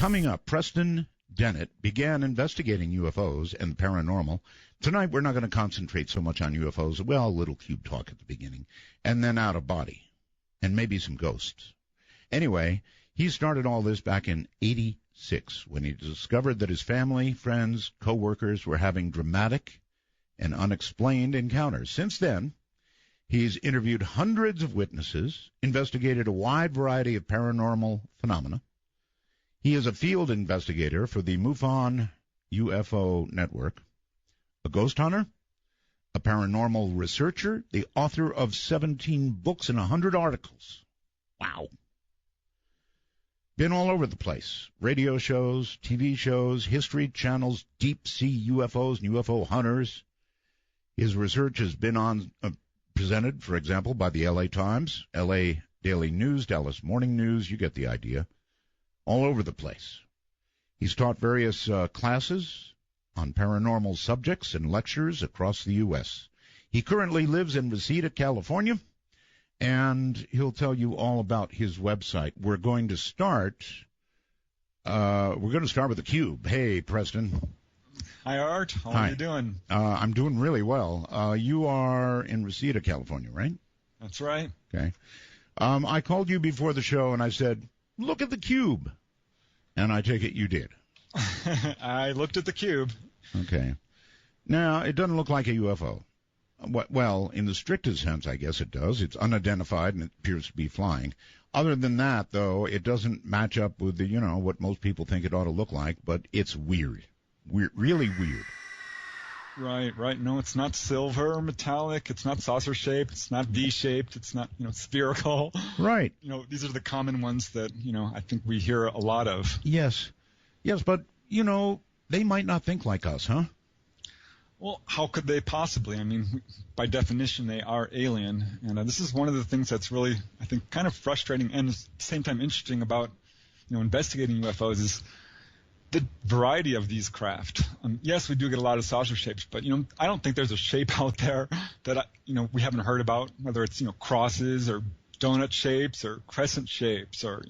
Coming up, Preston Dennett began investigating UFOs and the paranormal. Tonight, we're not going to concentrate so much on UFOs. Well, a little cube talk at the beginning, and then out of body, and maybe some ghosts. Anyway, he started all this back in '86 when he discovered that his family, friends, co-workers were having dramatic and unexplained encounters. Since then, he's interviewed hundreds of witnesses, investigated a wide variety of paranormal phenomena. He is a field investigator for the MUFON UFO network, a ghost hunter, a paranormal researcher, the author of 17 books and 100 articles. Wow. Been all over the place. Radio shows, TV shows, history channels, deep sea UFOs and UFO hunters. His research has been presented, for example, by the LA Times, LA Daily News, Dallas Morning News. You get the idea. All over the place. He's taught various classes on paranormal subjects and lectures across the U.S. He currently lives in Reseda, California, and he'll tell you all about his website. We're going to start with the Cube. Hey, Preston. Hi, Art. How are you doing? I'm doing really well. You are in Reseda, California, right? That's right. Okay. I called you before the show, and I said, look at the Cube. And I take it you did. I looked at the Cube. Okay. Now, it doesn't look like a UFO. Well, in the strictest sense, I guess it does. It's unidentified and it appears to be flying. Other than that, though, it doesn't match up with the, what most people think it ought to look like, but it's weird. Really weird. Right. No, it's not silver or metallic. It's not saucer-shaped. It's not V-shaped. It's not, spherical. Right. These are the common ones that, I think we hear a lot of. Yes, but, they might not think like us, huh? Well, how could they possibly? I mean, by definition, they are alien. And this is one of the things that's really, I think, kind of frustrating and at the same time interesting about, investigating UFOs is the variety of these craft. Yes, we do get a lot of saucer shapes, but I don't think there's a shape out there that we haven't heard about, whether it's crosses or donut shapes or crescent shapes, or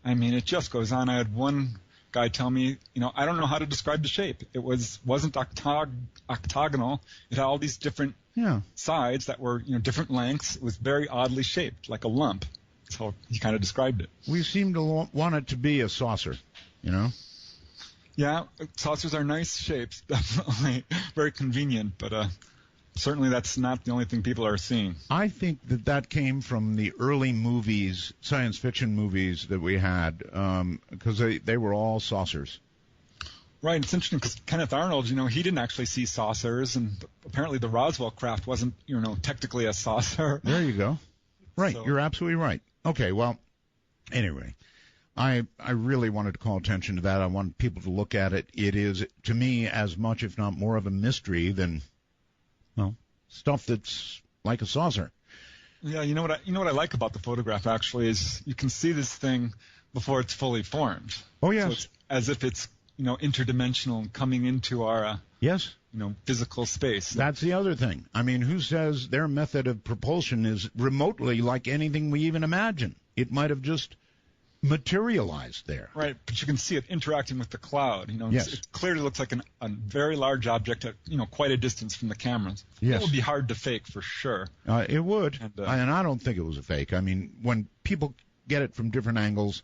it just goes on. I had one guy tell me, I don't know how to describe the shape. It wasn't octagonal. It had all these different sides that were different lengths. It was very oddly shaped, like a lump. That's how he kind of described it. We seem to want it to be a saucer, Yeah, saucers are nice shapes, definitely. Very convenient, but certainly that's not the only thing people are seeing. I think that came from the early movies, science fiction movies that we had, because they were all saucers. Right, it's interesting because Kenneth Arnold, he didn't actually see saucers, and apparently the Roswell craft wasn't, technically a saucer. There you go. Right, So, you're absolutely right. Okay, well, anyway. I really wanted to call attention to that. I want people to look at it. It is, to me, as much, if not more, of a mystery than, stuff that's like a saucer. Yeah, you know what I like about the photograph actually is you can see this thing before it's fully formed. Oh yes. So it's as if it's interdimensional and coming into our yes. Physical space. That's the other thing. Who says their method of propulsion is remotely like anything we even imagine? It might have just materialized there. Right, but you can see it interacting with the cloud. Yes. It clearly looks like a very large object at quite a distance from the cameras. Yes. It would be hard to fake for sure. It would, and I don't think it was a fake. When people get it from different angles,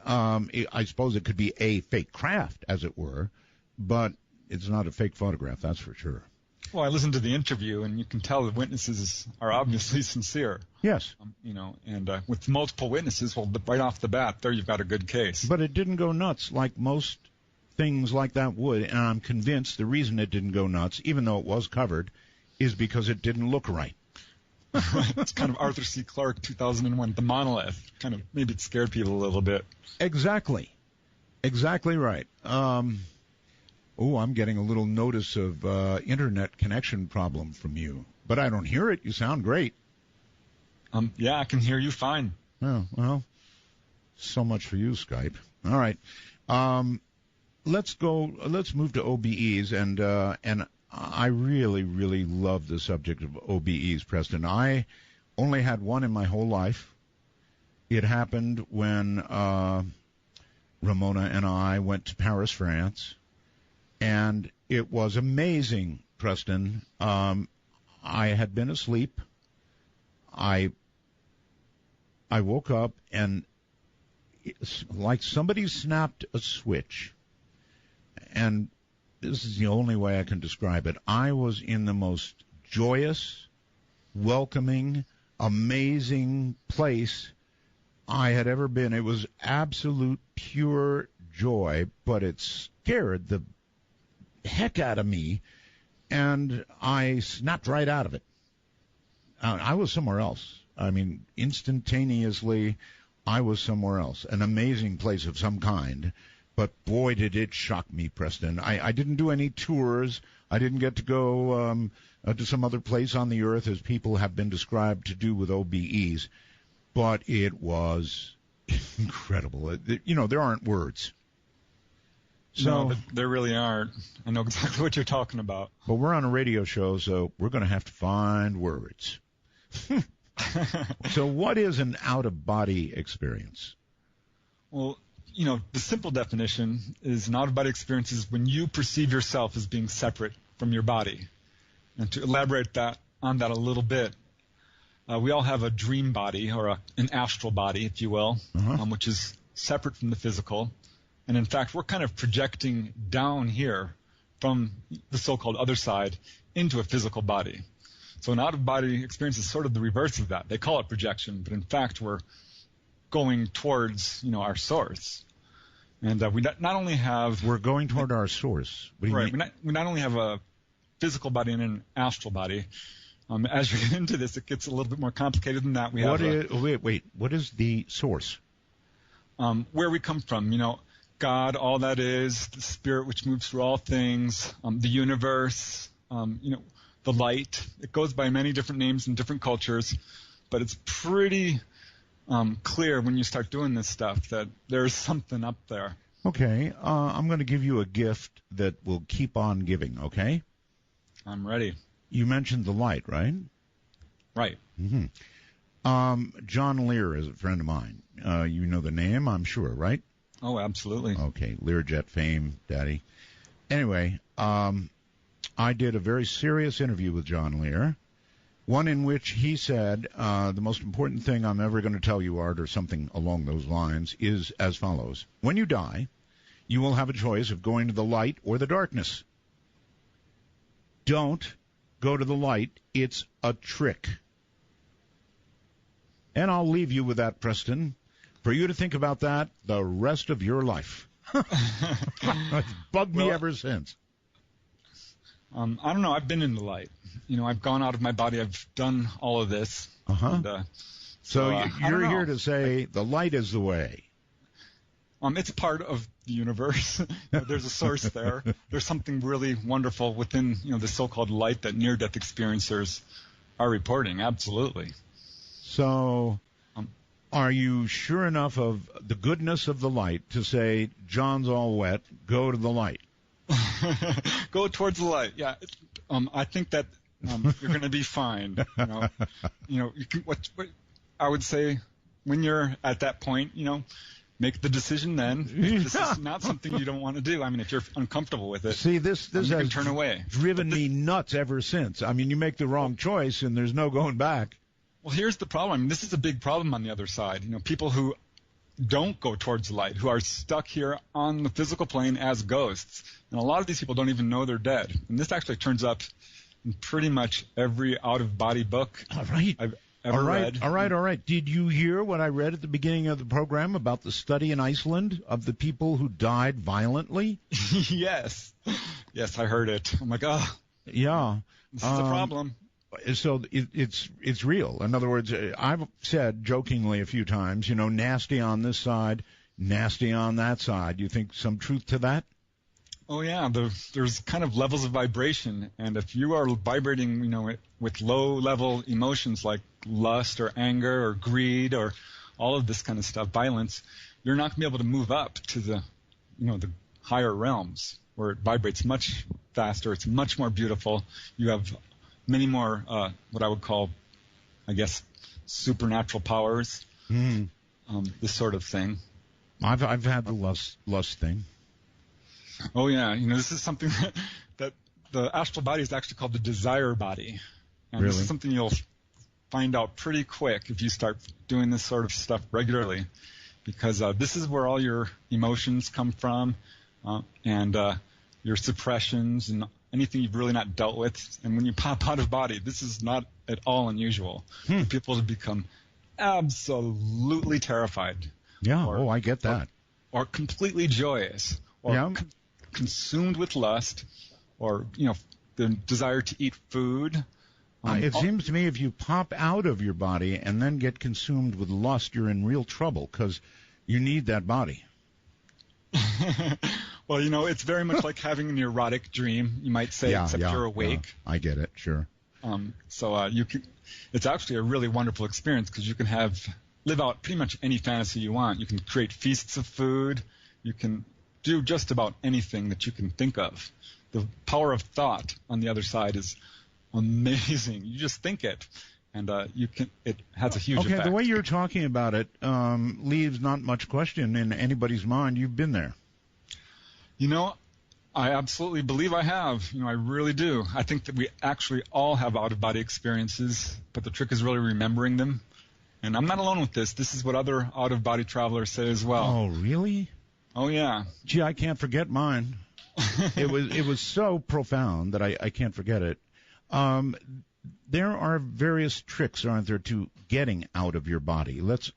I suppose it could be a fake craft, as it were, but it's not a fake photograph, that's for sure. Well, I listened to the interview, and you can tell the witnesses are obviously sincere. Yes. And with multiple witnesses, well, right off the bat, there you've got a good case. But it didn't go nuts like most things like that would, and I'm convinced the reason it didn't go nuts, even though it was covered, is because it didn't look right. Right. It's kind of Arthur C. Clarke, 2001, The Monolith. Kind of, maybe it scared people a little bit. Exactly right. I'm getting a little notice of internet connection problem from you. But I don't hear it. You sound great. Yeah, I can hear you fine. Oh, well, so much for you, Skype. All right. Let's move to OBEs, and I really, really love the subject of OBEs, Preston. I only had one in my whole life. It happened when Ramona and I went to Paris, France, and it was amazing, Preston. I had been asleep. I woke up, and it's like somebody snapped a switch. And this is the only way I can describe it. I was in the most joyous, welcoming, amazing place I had ever been. It was absolute pure joy, but it scared the heck out of me, and I snapped right out of it. I was somewhere else. I mean, instantaneously, I was somewhere else. An amazing place of some kind, but boy, did it shock me, Preston. I didn't do any tours. I didn't get to go to some other place on the earth, as people have been described to do with OBEs, but it was incredible. There aren't words. So, no, there really aren't. I know exactly what you're talking about. But we're on a radio show, so we're going to have to find words. So what is an out-of-body experience? Well, the simple definition is an out-of-body experience is when you perceive yourself as being separate from your body. And to elaborate on that a little bit, we all have a dream body, or an astral body, if you will, which is separate from the physical. And in fact, we're kind of projecting down here from the so-called other side into a physical body. So an out-of-body experience is sort of the reverse of that. They call it projection, but in fact, we're going towards, our source. And we not only have... We're going toward our source. What do you mean? We not only have a physical body and an astral body. As we get into this, it gets a little bit more complicated than that. What is the source? Where we come from, God, all that is, the spirit which moves through all things, the universe, the light. It goes by many different names in different cultures, but it's pretty clear when you start doing this stuff that there's something up there. Okay, I'm going to give you a gift that will keep on giving, okay? I'm ready. You mentioned the light, right? Right. Mm-hmm. John Lear is a friend of mine. You know the name, I'm sure, right? Oh, absolutely. Okay, Learjet fame, Daddy. Anyway, I did a very serious interview with John Lear, one in which he said, the most important thing I'm ever going to tell you, Art, or something along those lines, is as follows. When you die, you will have a choice of going to the light or the darkness. Don't go to the light. It's a trick. And I'll leave you with that, Preston, for you to think about that the rest of your life. It's bugged me ever since. I don't know. I've been in the light. I've gone out of my body. I've done all of this. And, so you're here to say the light is the way. It's part of the universe. There's a source there. There's something really wonderful within, the so-called light that near-death experiencers are reporting. Absolutely. So are you sure enough of the goodness of the light to say, John's all wet, go to the light? Go towards the light. Yeah. I think that you're going to be fine. You can, what I would say when you're at that point, make the decision then. This is not something you don't want to do. I mean, if you're uncomfortable with it, see, this has turn away. Driven me nuts ever since. I mean, you make the wrong choice and there's no going back. Well, here's the problem. I mean, this is a big problem on the other side. People who don't go towards the light, who are stuck here on the physical plane as ghosts. And a lot of these people don't even know they're dead. And this actually turns up in pretty much every out-of-body book I've ever read. All right. Did you hear what I read at the beginning of the program about the study in Iceland of the people who died violently? Yes. Yes, I heard it. I'm like, oh. Yeah. This is a problem. So it's real. In other words, I've said jokingly a few times, nasty on this side, nasty on that side. You think some truth to that? Oh, yeah. There's kind of levels of vibration. And if you are vibrating, with low-level emotions like lust or anger or greed or all of this kind of stuff, violence, you're not going to be able to move up to the higher realms where it vibrates much faster. It's much more beautiful. You have many more what I would call, I guess, supernatural powers, this sort of thing. I've had the lust thing. Oh yeah, this is something that the astral body is actually called the desire body, and Really? This is something you'll find out pretty quick if you start doing this sort of stuff regularly, because this is where all your emotions come from, and your suppressions and anything you've really not dealt with. And when you pop out of body, this is not at all unusual for people to become absolutely terrified. Yeah. I get that. Or completely joyous, or consumed with lust, or the desire to eat food. It seems to me if you pop out of your body and then get consumed with lust, you're in real trouble because you need that body. Well, it's very much like having an erotic dream, you might say, except you're awake. Yeah. I get it, sure. So it's actually a really wonderful experience because you can live out pretty much any fantasy you want. You can create feasts of food. You can do just about anything that you can think of. The power of thought on the other side is amazing. You just think it, and it has a huge effect. The way you're talking about it leaves not much question in anybody's mind. You've been there. I absolutely believe I have. I really do. I think that we actually all have out-of-body experiences, but the trick is really remembering them. And I'm not alone with this. This is what other out-of-body travelers say as well. Oh, really? Oh, yeah. Gee, I can't forget mine. It was so profound that I can't forget it. There are various tricks, aren't there, to getting out of your body. Let's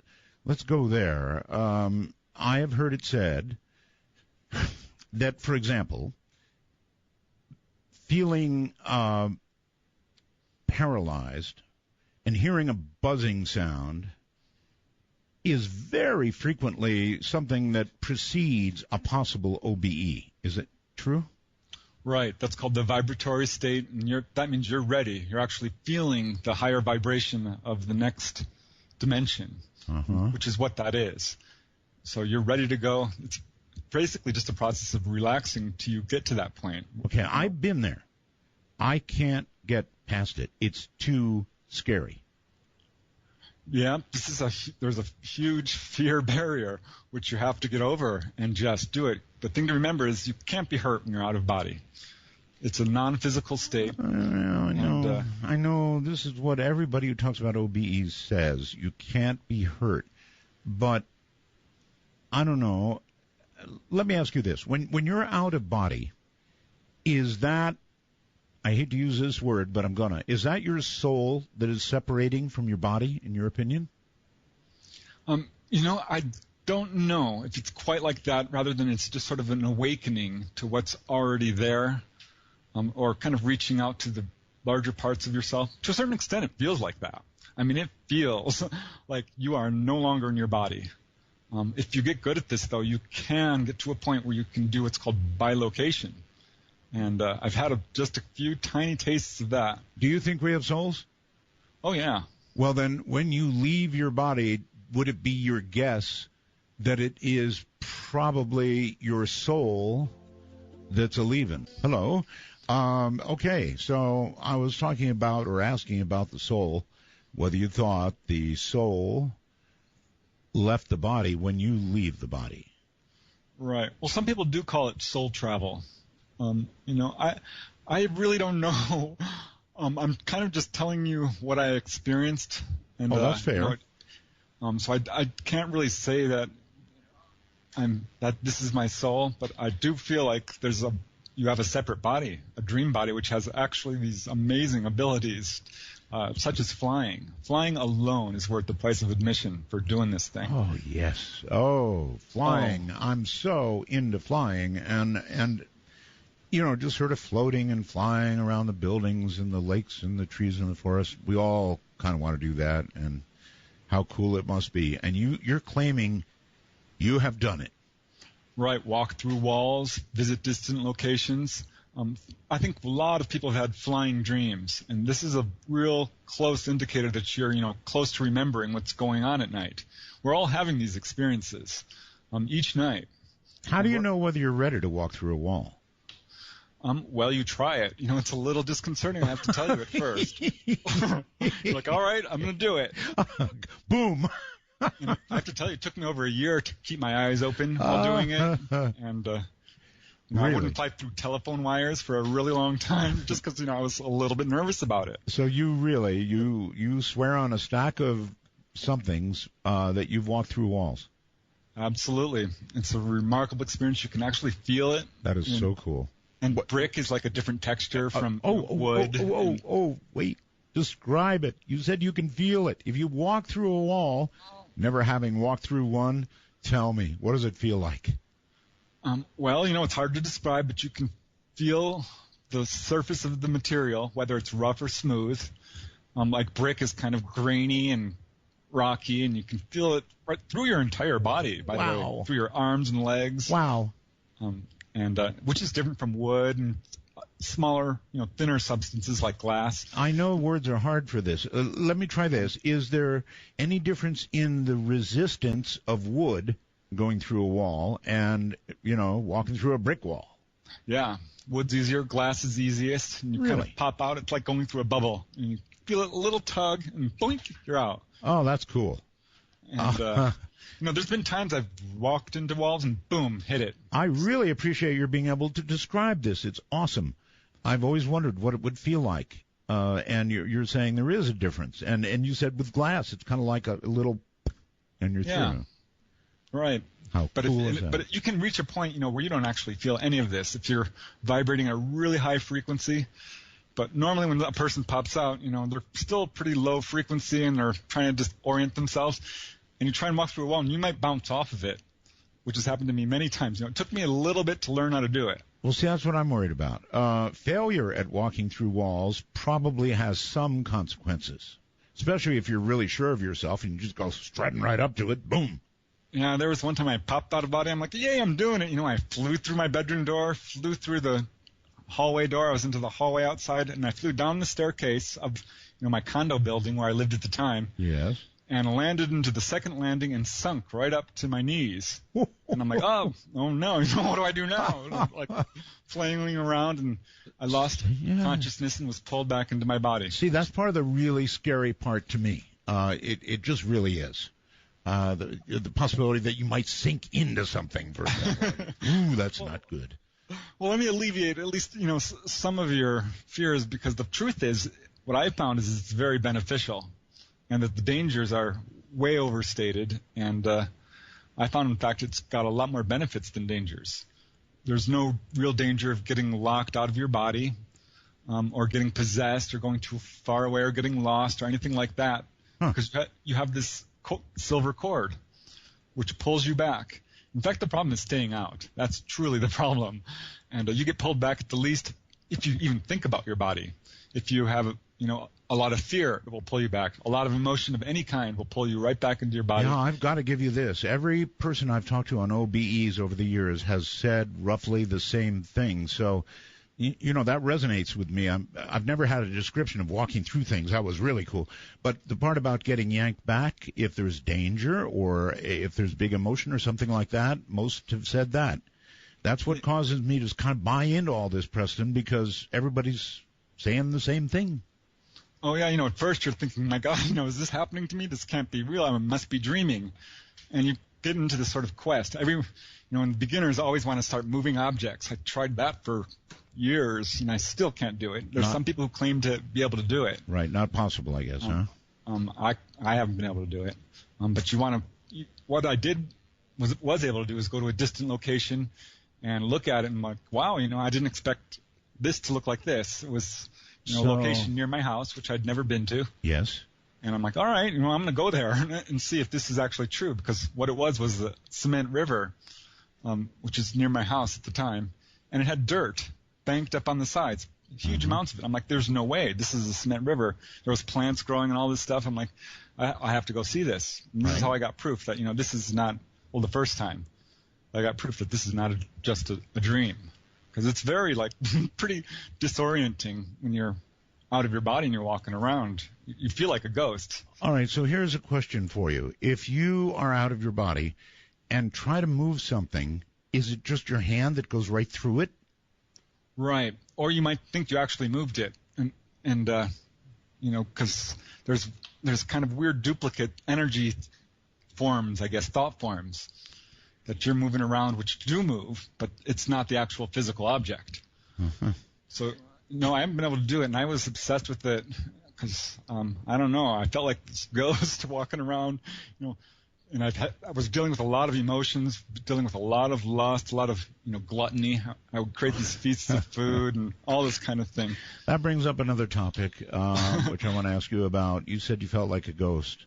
go there. I have heard it said that, for example, feeling paralyzed and hearing a buzzing sound is very frequently something that precedes a possible OBE. Is it true? Right. That's called the vibratory state, and that means you're ready. You're actually feeling the higher vibration of the next dimension, which is what that is. So you're ready to go. It's basically just a process of relaxing till you get to that point. Okay, I've been there. I can't get past it. It's too scary. Yeah, there's a huge fear barrier which you have to get over and just do it. The thing to remember is you can't be hurt when you're out of body. It's a non-physical state. I know this is what everybody who talks about OBEs says. You can't be hurt. But I don't know. Let me ask you this. When you're out of body, is that, I hate to use this word, but I'm gonna, is that your soul that is separating from your body, in your opinion? I don't know if it's quite like that, rather than it's just sort of an awakening to what's already there, or kind of reaching out to the larger parts of yourself. To a certain extent, it feels like that. I mean, it feels like you are no longer in your body. If you get good at this, though, you can get to a point where you can do what's called bilocation. And I've had just a few tiny tastes of that. Do you think we have souls? Oh, yeah. Well, then, when you leave your body, would it be your guess that it is probably your soul that's a-leaving? Hello? Okay, so I was talking about or asking about the soul, whether you thought the soul left the body when you leave the body. Right. Well, some people do call it soul travel. I really don't know. I'm kind of just telling you what I experienced. And, that's fair. So I can't really say that this is my soul, but I do feel like you have a separate body, a dream body, which has actually these amazing abilities, such as flying. Flying alone is worth the price of admission for doing this thing. Oh, yes. Oh, flying. Oh. I'm so into flying, and just sort of floating and flying around the buildings and the lakes and the trees and the forest. We all kind of want to do that, and how cool it must be. And you're claiming you have done it. Right. Walk through walls, visit distant locations. I think a lot of people have had flying dreams, and this is a real close indicator that you're, close to remembering what's going on at night. We're all having these experiences each night. How do you know whether you're ready to walk through a wall? Well, you try it. It's a little disconcerting, I have to tell you at first. You're like, all right, I'm going to do it. Boom. I have to tell you, it took me over a year to keep my eyes open while doing it, and I wouldn't fly through telephone wires for a really long time just because I was a little bit nervous about it. So you really you swear on a stack of somethings that you've walked through walls. Absolutely, it's a remarkable experience. You can actually feel it. That is so cool. And brick is like a different texture from wood. Wait. Describe it. You said you can feel it. If you walk through a wall, never having walked through one, tell me, what does it feel like? Well, it's hard to describe, but you can feel the surface of the material, whether it's rough or smooth. Like brick is kind of grainy and rocky, and you can feel it right through your entire body, by the way, through your arms and legs. Wow. And which is different from wood and smaller, thinner substances like glass. I know words are hard for this. Let me try this. Is there any difference in the resistance of wood going through a wall and, walking through a brick wall? Yeah. Wood's easier, glass is easiest, and you kind of pop out. It's like going through a bubble. And you feel a little tug, and boink, you're out. Oh, that's cool. And, there's been times I've walked into walls and boom, hit it. I really appreciate your being able to describe this. It's awesome. I've always wondered what it would feel like. And you're saying there is a difference. And you said with glass, it's kind of like a little, and you're through. Right. How cool is that? But you can reach a point, where you don't actually feel any of this if you're vibrating at a really high frequency. But normally when a person pops out, they're still pretty low frequency and they're trying to just orient themselves. And you try and walk through a wall and you might bounce off of it, which has happened to me many times. It took me a little bit to learn how to do it. Well, see, that's what I'm worried about. Failure at walking through walls probably has some consequences, especially if you're really sure of yourself and you just go strutting right up to it, boom. Yeah, there was one time I popped out of body. I'm like, yay, I'm doing it. I flew through my bedroom door, flew through the hallway door. I was into the hallway outside, and I flew down the staircase of my condo building where I lived at the time. Yes. And landed into the second landing and sunk right up to my knees. And I'm like, oh no, what do I do now? Like flailing around, and I lost consciousness and was pulled back into my body. See, that's part of the really scary part to me. It just really is. The possibility that you might sink into something, for example. Ooh, that's not good. Well, let me alleviate at least, some of your fears, because the truth is, what I found is it's very beneficial, and that the dangers are way overstated, and I found, in fact, it's got a lot more benefits than dangers. There's no real danger of getting locked out of your body, or getting possessed, or going too far away, or getting lost, or anything like that, because you have this silver cord, which pulls you back. In fact, the problem is staying out. That's truly the problem. And you get pulled back at the least if you even think about your body. If you have, a lot of fear, it will pull you back. A lot of emotion of any kind will pull you right back into your body. Yeah, I've got to give you this. Every person I've talked to on OBEs over the years has said roughly the same thing. So, that resonates with me. I've never had a description of walking through things. That was really cool. But the part about getting yanked back, if there's danger or if there's big emotion or something like that, most have said that. That's what causes me to kind of buy into all this, Preston, because everybody's saying the same thing. Oh, yeah, at first you're thinking, my God, is this happening to me? This can't be real. I must be dreaming. And you get into this sort of quest. And beginners always want to start moving objects. I tried that for years, and I still can't do it. There's some people who claim to be able to do it. Right, not possible, I guess, huh? I haven't been able to do it. But what I was able to do is go to a distant location and look at it, and I'm like, wow, I didn't expect this to look like this. It was a location near my house, which I'd never been to. Yes. And I'm like, all right, I'm going to go there and see if this is actually true, because what it was the Cement River, which is near my house at the time, and it had dirt banked up on the sides, huge amounts of it. I'm like, there's no way. This is a cement river. There was plants growing and all this stuff. I'm like, I have to go see this. And this is how I got proof that, this is not, the first time I got proof that this is not just a dream. Because it's very, pretty disorienting when you're out of your body and you're walking around. You feel like a ghost. All right, so here's a question for you. If you are out of your body and try to move something, is it just your hand that goes right through it? Right. Or you might think you actually moved it. And because there's kind of weird duplicate energy forms, I guess, thought forms that you're moving around, which do move, but it's not the actual physical object. Mm-hmm. So, no, I haven't been able to do it, and I was obsessed with it because, I don't know, I felt like this ghost walking around, and I was dealing with a lot of emotions, dealing with a lot of lust, a lot of, gluttony. I would create these feasts of food and all this kind of thing. That brings up another topic, which I want to ask you about. You said you felt like a ghost.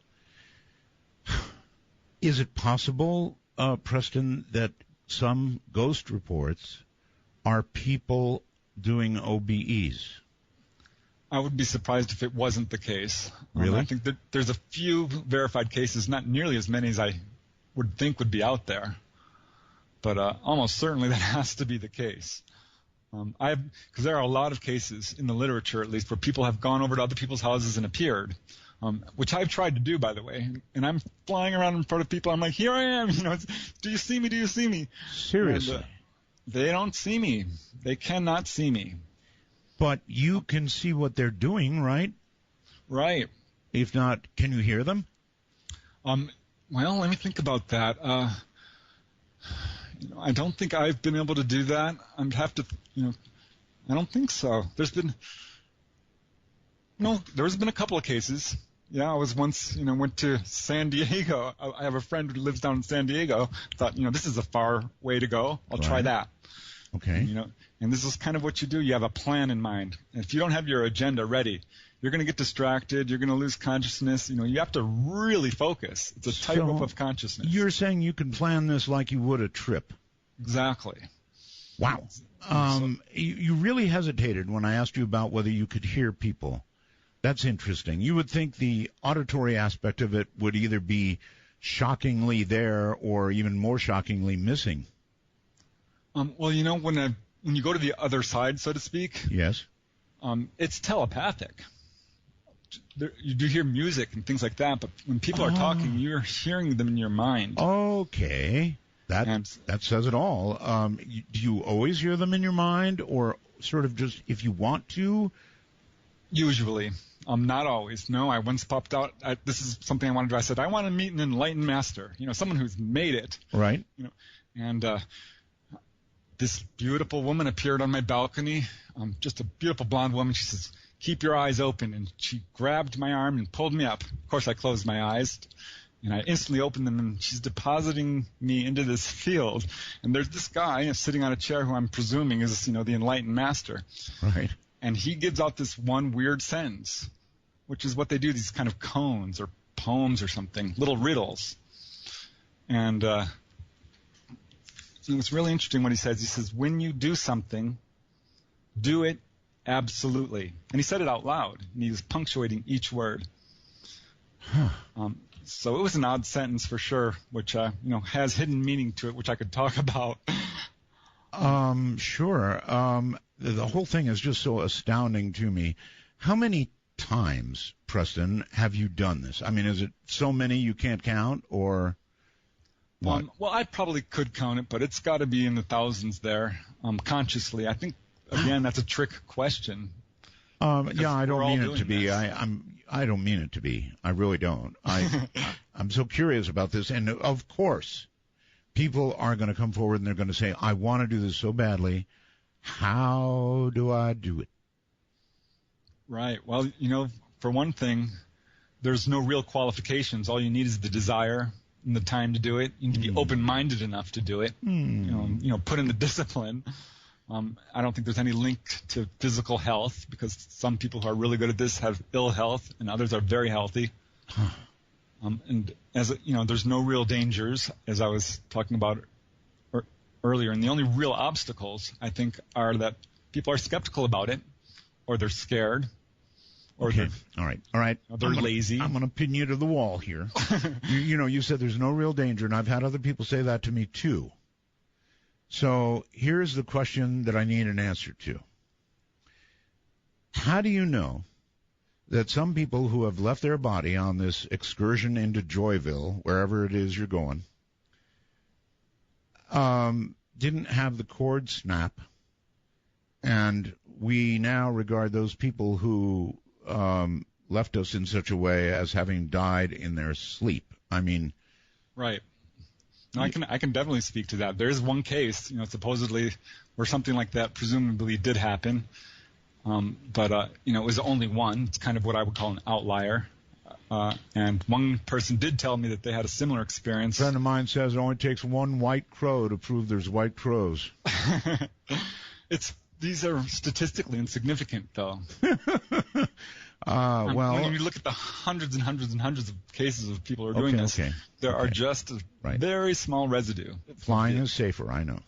Is it possible, Preston, that some ghost reports are people doing OBEs? I would be surprised if it wasn't the case. Really? I think that there's a few verified cases, not nearly as many as I would think would be out there, but almost certainly that has to be the case. Because there are a lot of cases in the literature, at least, where people have gone over to other people's houses and appeared, which I've tried to do, by the way. And I'm flying around in front of people. I'm like, here I am. Do you see me? Do you see me? Seriously? And, they don't see me. They cannot see me. But you can see what they're doing, right? Right. If not, can you hear them? Well, let me think about that. I don't think I've been able to do that. I'd have to, I don't think so. There's been a couple of cases. Yeah, I was once, went to San Diego. I have a friend who lives down in San Diego. Thought, this is a far way to go. I'll try that. Okay. And this is kind of what you do. You have a plan in mind. And if you don't have your agenda ready, you're going to get distracted. You're going to lose consciousness. You have to really focus. It's a tightrope of consciousness. You're saying you can plan this like you would a trip. Exactly. Wow. You really hesitated when I asked you about whether you could hear people. That's interesting. You would think the auditory aspect of it would either be shockingly there or even more shockingly missing. Well, when you go to the other side, so to speak, yes, it's telepathic. You do hear music and things like that, but when people are talking, you're hearing them in your mind. Okay. That says it all. Do you always hear them in your mind, or sort of just if you want to? Usually. Not always. No, I once popped out. This is something I wanted to do. I said, I want to meet an enlightened master, someone who's made it. Right. And this beautiful woman appeared on my balcony, just a beautiful blonde woman. She says, keep your eyes open. And she grabbed my arm and pulled me up. Of course, I closed my eyes, and I instantly opened them, and she's depositing me into this field. And there's this guy sitting on a chair who I'm presuming is, the enlightened master. Right. And he gives out this one weird sentence, which is what they do, these kind of koans or poems or something, little riddles. And it's really interesting what he says. He says, when you do something, do it absolutely. And he said it out loud, and he was punctuating each word. So it was an odd sentence for sure, which has hidden meaning to it, which I could talk about. Sure. The whole thing is just so astounding to me. How many times, Preston, have you done this? I mean, is it so many you can't count, or what? Well, I probably could count it, but it's got to be in the thousands there, consciously. I think, again, that's a trick question. Yeah, I don't mean it to be. I don't mean it to be. I really don't. I'm so curious about this, and of course, people are going to come forward and they're going to say, I want to do this so badly. How do I do it? Right. Well, for one thing, there's no real qualifications. All you need is the desire and the time to do it. You need to be open-minded enough to do it. Put in the discipline. I don't think there's any link to physical health, because some people who are really good at this have ill health and others are very healthy. And there's no real dangers, as I was talking about earlier. And the only real obstacles, I think, are that people are skeptical about it, or they're scared, or okay. All right. They're lazy. I'm going to pin you to the wall here. You said there's no real danger, and I've had other people say that to me too. So here's the question that I need an answer to. How do you know that some people who have left their body on this excursion into Joyville, wherever it is you're going, didn't have the cord snap, and we now regard those people who left us in such a way as having died in their sleep? I mean, Right. No, I can definitely speak to that. There is one case, supposedly where something like that presumably did happen, but it was only one. It's kind of what I would call an outlier. And one person did tell me that they had a similar experience. A friend of mine says it only takes one white crow to prove there's white crows. These are statistically insignificant, though. When you look at the hundreds and hundreds and hundreds of cases of people who are doing this, there are just a very small residue. Flying is safer, I know.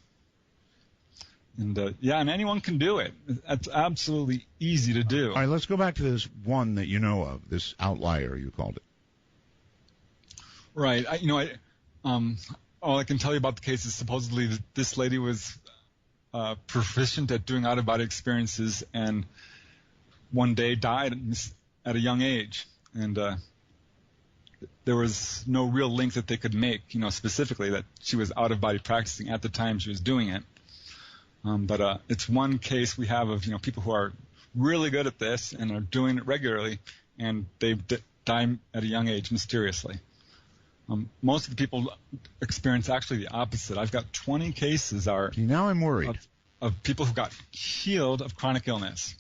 And and anyone can do it. It's absolutely easy to do. All right, let's go back to this one that you know of, this outlier you called it. Right. All I can tell you about the case is supposedly that this lady was proficient at doing out-of-body experiences and one day died at a young age. And there was no real link that they could make, specifically that she was out-of-body practicing at the time she was doing it. But it's one case we have of people who are really good at this and are doing it regularly, and they die at a young age mysteriously. Most of the people experience actually the opposite. I've got 20 cases now I'm worried of people who got healed of chronic illness,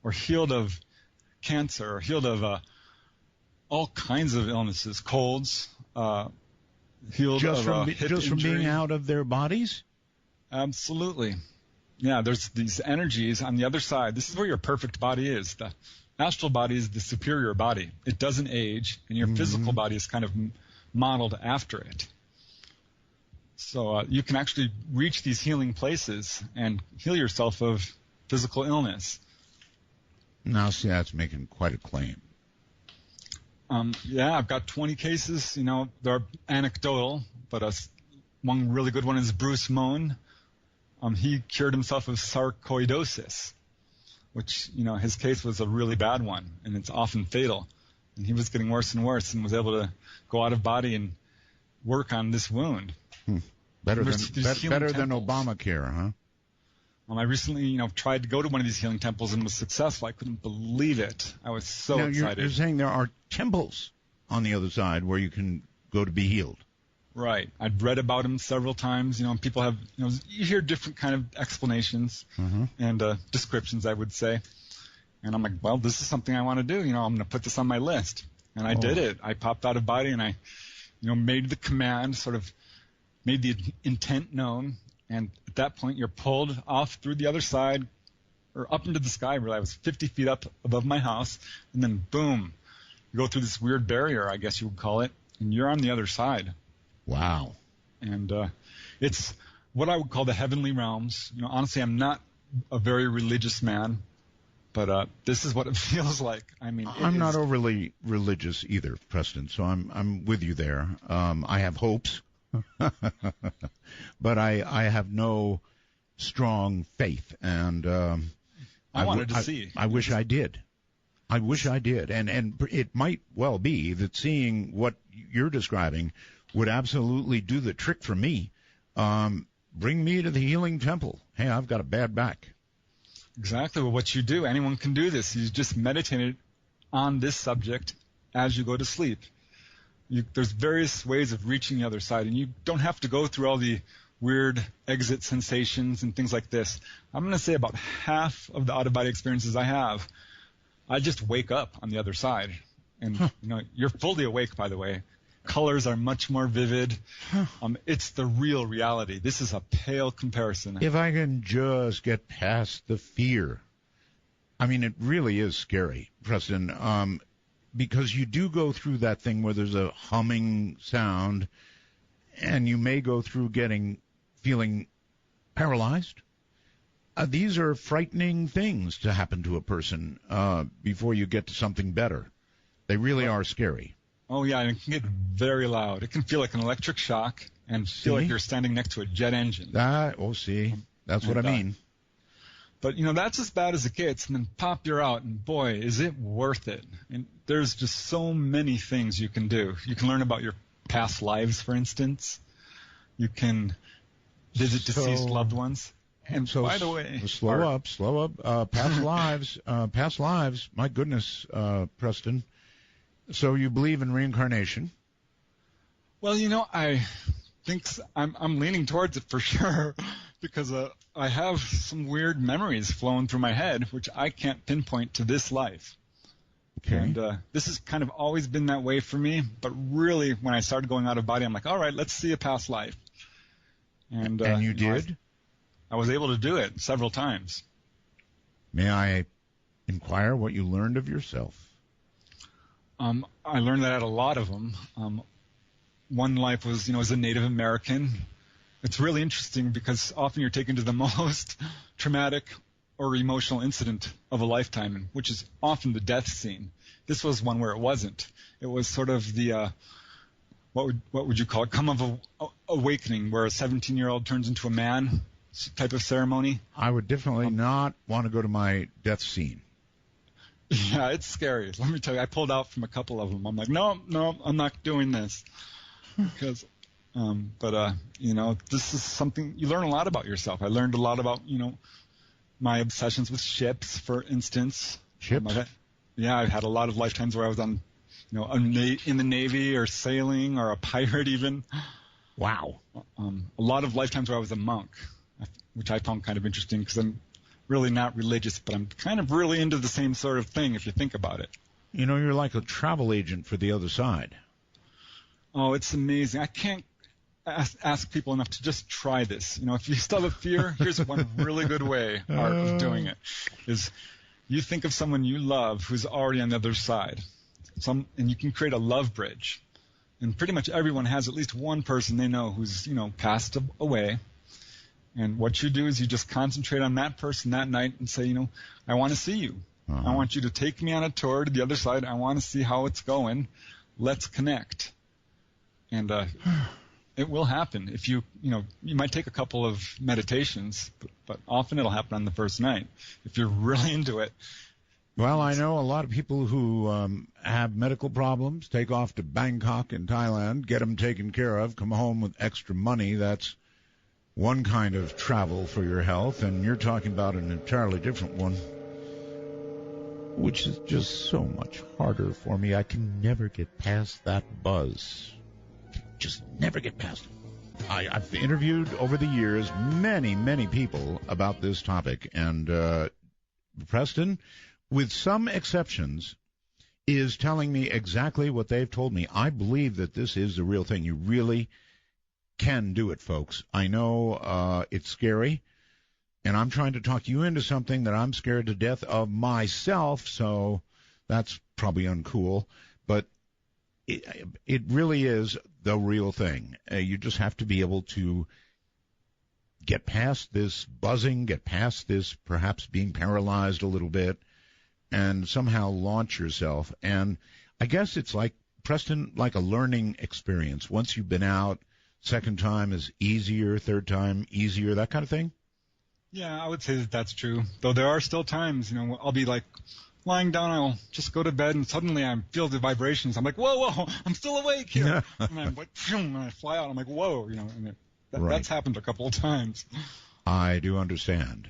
or healed of cancer, or healed of all kinds of illnesses, colds, healed just of hip just from injury. being out of their bodies. Absolutely. Yeah, there's these energies on the other side. This is where your perfect body is. The astral body is the superior body. It doesn't age, and your physical body is kind of modeled after it. So you can actually reach these healing places and heal yourself of physical illness. Now, see, that's making quite a claim. I've got 20 cases. They're anecdotal, but one really good one is Bruce Moan. He cured himself of sarcoidosis, which, his case was a really bad one, and it's often fatal. And he was getting worse and worse and was able to go out of body and work on this wound. Better than Obamacare, huh? I recently, tried to go to one of these healing temples and was successful. I couldn't believe it. I was so excited. You're saying there are temples on the other side where you can go to be healed. Right. I'd read about them several times. People have, you hear different kind of explanations and descriptions, I would say. And I'm like, well, this is something I want to do. I'm going to put this on my list. And I did it. I popped out of body and I, made the command, sort of made the intent known. And at that point, you're pulled off through the other side or up into the sky. Really, I was 50 feet up above my house. And then, boom, you go through this weird barrier, I guess you would call it, and you're on the other side. Wow. And it's what I would call the heavenly realms. Honestly, I'm not a very religious man, but this is what it feels like. I mean, I'm not overly religious either, Preston, so I'm with you there. I have hopes, but I have no strong faith, and I wanted to see. I wish I did. I wish I did, and it might well be that seeing what you're describing would absolutely do the trick for me. Bring me to the healing temple. Hey, I've got a bad back. Exactly what you do. Anyone can do this. You just meditate on this subject as you go to sleep. There's various ways of reaching the other side, and you don't have to go through all the weird exit sensations and things like this. I'm going to say about half of the out-of-body experiences I have, I just wake up on the other side. And you're fully awake, by the way. Colors are much more vivid. It's the real reality. This is a pale comparison. If I can just get past the fear. I mean, it really is scary, Preston, because you do go through that thing where there's a humming sound, and you may go through feeling paralyzed. These are frightening things to happen to a person before you get to something better. They really are scary. Oh, yeah, and it can get very loud. It can feel like an electric shock and feel like you're standing next to a jet engine. That's what I mean. But, that's as bad as it gets, and then pop, you're out, and boy, is it worth it. And there's just so many things you can do. You can learn about your past lives, for instance. You can visit deceased loved ones. And so, by the way... Slow up. Past lives. My goodness, Preston. So you believe in reincarnation? Well, I think I'm leaning towards it for sure because I have some weird memories flowing through my head, which I can't pinpoint to this life. Okay. And this has kind of always been that way for me. But really, when I started going out of body, I'm like, all right, let's see a past life. And you did? I was able to do it several times. May I inquire what you learned of yourself? I learned that at a lot of them. One life was, as a Native American. It's really interesting because often you're taken to the most traumatic or emotional incident of a lifetime, which is often the death scene. This was one where it wasn't. It was sort of the what would you call it? Come of awakening, where a 17-year-old turns into a man type of ceremony. I would definitely not want to go to my death scene. Yeah, it's scary. Let me tell you, I pulled out from a couple of them. I'm like, no, I'm not doing this. Because, this is something, you learn a lot about yourself. I learned a lot about, my obsessions with ships, for instance. Ships? I've had a lot of lifetimes where I was on, in the Navy or sailing or a pirate even. Wow. A lot of lifetimes where I was a monk, which I found kind of interesting because I'm really not religious, but I'm kind of really into the same sort of thing if you think about it. You're like a travel agent for the other side. Oh, it's amazing. I can't ask people enough to just try this. If you still have fear, here's one really good way of doing it, is you think of someone you love who's already on the other side, and you can create a love bridge. And pretty much everyone has at least one person they know who's, passed away. And what you do is you just concentrate on that person that night and say, I want to see you. Uh-huh. I want you to take me on a tour to the other side. I want to see how it's going. Let's connect. And it will happen. If you might take a couple of meditations, but often it'll happen on the first night if you're really into it. Well, I know a lot of people who have medical problems, take off to Bangkok in Thailand, get them taken care of, come home with extra money. That's one kind of travel for your health, and you're talking about an entirely different one, which is just so much harder for me. I can never get past that buzz. Just never get past it. I've interviewed over the years many, many people about this topic, and Preston, with some exceptions, is telling me exactly what they've told me. I believe that this is the real thing. You really can do it, folks. I know it's scary, and I'm trying to talk you into something that I'm scared to death of myself, so that's probably uncool, but it really is the real thing. You just have to be able to get past this buzzing, get past this perhaps being paralyzed a little bit, and somehow launch yourself. And I guess it's like, Preston, like a learning experience. Once you've been out, second time is easier, third time easier, that kind of thing? Yeah, I would say that that's true. Though there are still times, I'll be like lying down, I'll just go to bed, and suddenly I feel the vibrations. I'm like, whoa, I'm still awake here. And I'm like, and I fly out. I'm like, whoa, and Right. That's happened a couple of times. I do understand.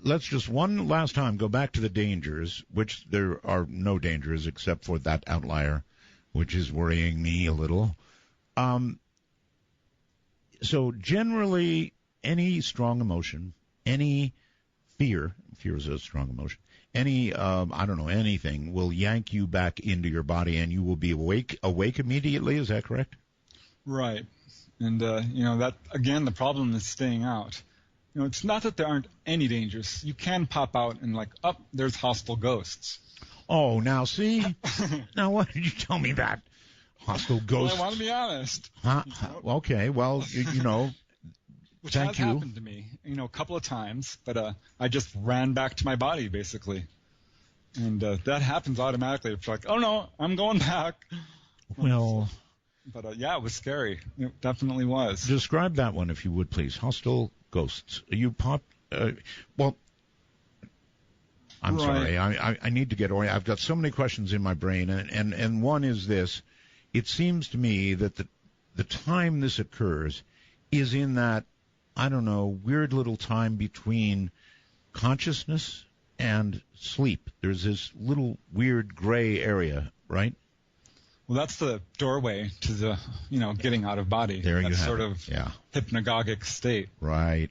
Let's just one last time go back to the dangers, which there are no dangers except for that outlier, which is worrying me a little. So generally, any strong emotion, any fear is a strong emotion, any, anything will yank you back into your body, and you will be awake immediately. Is that correct? Right. And, that, again, the problem is staying out. It's not that there aren't any dangers. You can pop out and there's hostile ghosts. Oh, now see? Now why did you tell me that? Hostile ghosts. Well, I want to be honest. Okay, well, Which thank has you. happened to me, a couple of times, but I just ran back to my body, basically. And that happens automatically. It's like, oh, no, I'm going back. Well... But, yeah, it was scary. It definitely was. Describe that one, if you would, please. Hostile ghosts. You pop... well, I'm sorry. I need to get oriented. I've got so many questions in my brain, and one is this. It seems to me that the time this occurs is in that, weird little time between consciousness and sleep. There's this little weird gray area, right? Well, that's the doorway to the, getting out of body. There you have sort it. of Yeah. hypnagogic state. Right.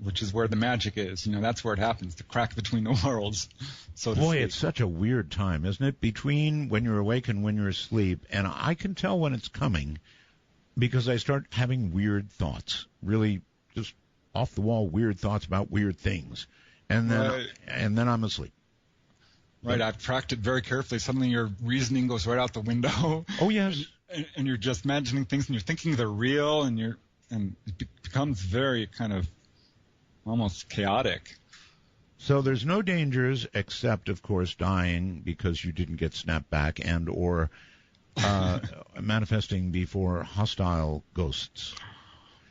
Which is where the magic is. That's where it happens, the crack between the worlds, so to Boy, speak. it's such a weird time, isn't it? Between when you're awake and when you're asleep. And I can tell when it's coming because I start having weird thoughts, really just off-the-wall weird thoughts about weird things. And then I'm asleep. Right, I've tracked it very carefully. Suddenly your reasoning goes right out the window. Oh, yes. And you're just imagining things, and you're thinking they're real, and it becomes very kind of almost chaotic. So there's no dangers except, of course, dying because you didn't get snapped back and or manifesting before hostile ghosts.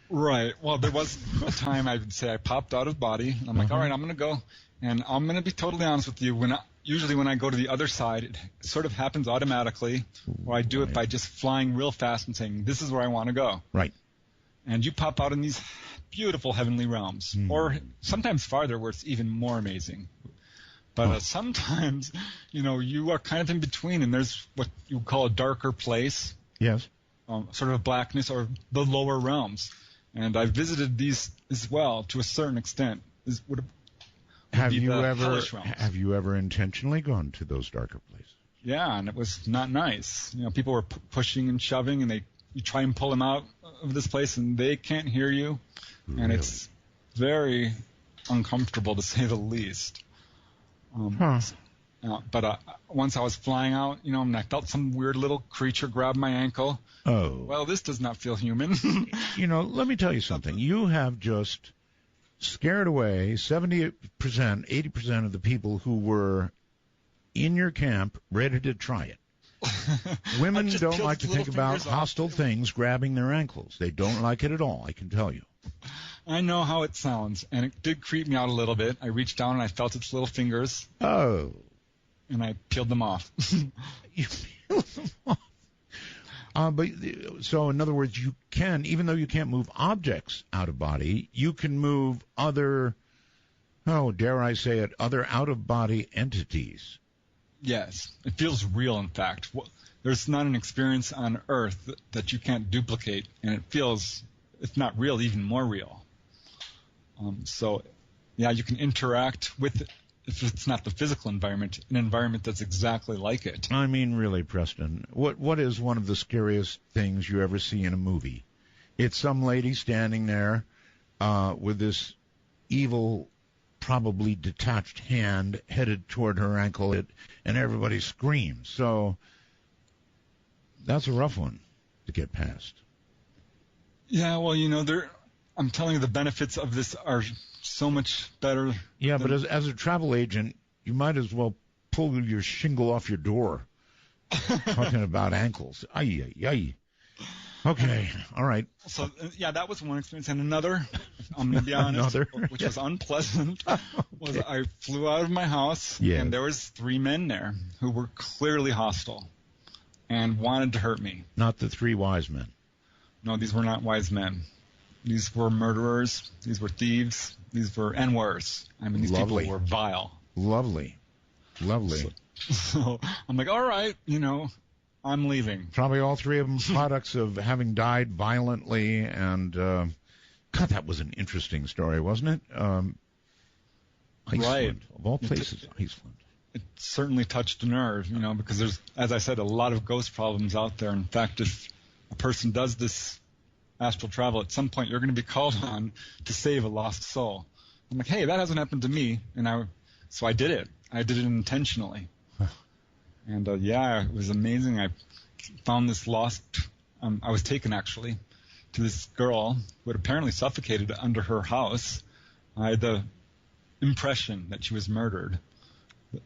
Right. Well, there was a time I would say I popped out of body. And I'm like, all right, I'm going to go. And I'm going to be totally honest with you. Usually when I go to the other side, it sort of happens automatically, or I do it by just flying real fast and saying, this is where I want to go. Right. And you pop out in these beautiful heavenly realms, or sometimes farther where it's even more amazing. But sometimes, you are kind of in between, and there's what you call a darker place. Yes. Sort of a blackness, or the lower realms. And I visited these as well to a certain extent. Have you ever intentionally gone to those darker places? Yeah, and it was not nice. People were pushing and shoving, and you try and pull them out of this place, and they can't hear you. Really? And it's very uncomfortable, to say the least. But once I was flying out, and I felt some weird little creature grab my ankle. Oh. Well, this does not feel human. Let me tell you something. You have just scared away 70%, 80% of the people who were in your camp ready to try it. Women don't like to think about hostile things grabbing their ankles. They don't like it at all, I can tell you. I know how it sounds, and it did creep me out a little bit. I reached down and I felt its little fingers. Oh. And I peeled them off. You peeled them off? So in other words, you can, even though you can't move objects out of body, you can move other, dare I say it, other out-of-body entities. Yes. It feels real, in fact. There's not an experience on Earth that you can't duplicate, and it feels, if not real, even more real. You can interact with, if it's not the physical environment, an environment that's exactly like it. I mean, really, Preston, what is one of the scariest things you ever see in a movie? It's some lady standing there with this evil, probably detached hand headed toward her ankle, and everybody screams. So that's a rough one to get past. Yeah, well, I'm telling you, the benefits of this are so much better. Yeah, but as a travel agent, you might as well pull your shingle off your door. Talking about ankles. Ay, ay, ay. Okay, all right. So, that was one experience. And another, I'm going to be honest, which was unpleasant, was I flew out of my house, and there was 3 men there who were clearly hostile and wanted to hurt me. Not the 3 wise men. No, these were not wise men. These were murderers. These were thieves. These were N-words. I mean, these people were vile. Lovely. So I'm like, all right, I'm leaving. Probably all 3 of them products of having died violently. And, God, that was an interesting story, wasn't it? Iceland. Right. Of all places, Iceland. It certainly touched a nerve, because there's, as I said, a lot of ghost problems out there. In fact, if a person does this astral travel, at some point you're going to be called on to save a lost soul. I'm like, hey, that hasn't happened to me, so I did it. I did it intentionally. And it was amazing. I found this lost. I was taken actually to this girl who had apparently suffocated under her house. I had the impression that she was murdered,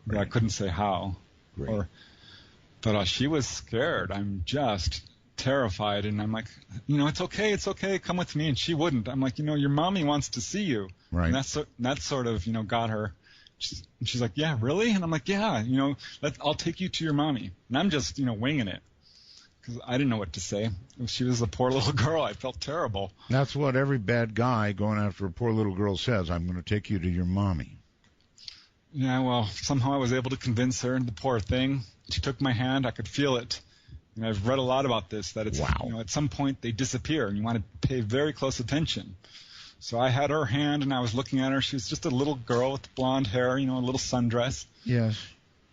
but I couldn't say how. But she was scared. I'm just terrified, and I'm like, it's okay, come with me. And she wouldn't. I'm like, your mommy wants to see you. Right. And that sort of, got her. She's like, yeah, really? And I'm like, yeah, I'll take you to your mommy. And I'm just, winging it, because I didn't know what to say. She was a poor little girl. I felt terrible. That's what every bad guy going after a poor little girl says. I'm going to take you to your mommy. Yeah, well, somehow I was able to convince her, the poor thing. She took my hand. I could feel it And I've read a lot about this, that it's, Wow. at some point they disappear, and you want to pay very close attention. So I had her hand, and I was looking at her. She was just a little girl with blonde hair, a little sundress. Yes.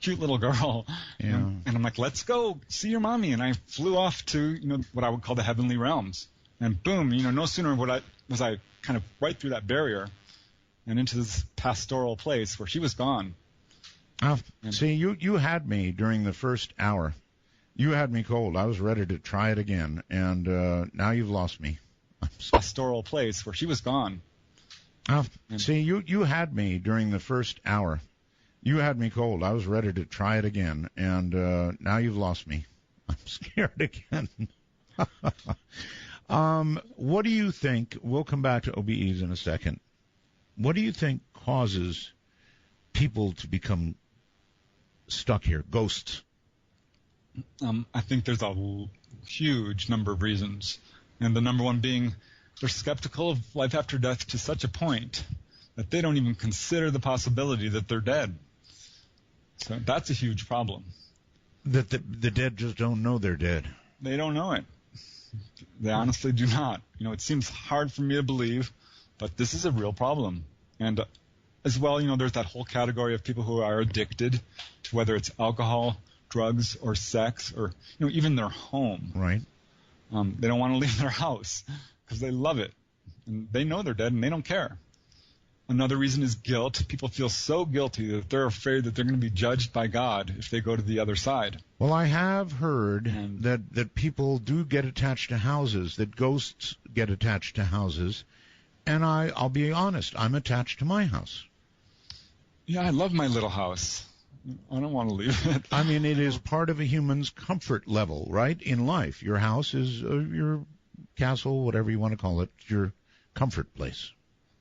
Cute little girl. Yeah. And I'm like, let's go see your mommy. And I flew off to, what I would call the heavenly realms. And boom, no sooner was I kind of right through that barrier and into this pastoral place where she was gone. See, you had me during the first hour. You had me cold. I was ready to try it again, and now you've lost me. Pastoral place where she was gone. See, you had me during the first hour. You had me cold. I was ready to try it again, and now you've lost me. I'm scared again. What do you think? We'll come back to OBEs in a second. What do you think causes people to become stuck here, ghosts? I think there's a huge number of reasons. And the number one being they're skeptical of life after death to such a point that they don't even consider the possibility that they're dead. So that's a huge problem. That the dead just don't know they're dead. They don't know it. They honestly do not. It seems hard for me to believe, but this is a real problem. And as well, there's that whole category of people who are addicted to whether it's alcohol, drugs, or sex, or even their home. Right. They don't want to leave their house because they love it. And they know they're dead and they don't care. Another reason is guilt. People feel so guilty that they're afraid that they're going to be judged by God if they go to the other side. Well, I have heard that people do get attached to houses, that ghosts get attached to houses. And I'll be honest, I'm attached to my house. Yeah, I love my little house. I don't want to leave it. I mean, it is part of a human's comfort level, right, in life. Your house is your castle, whatever you want to call it, your comfort place.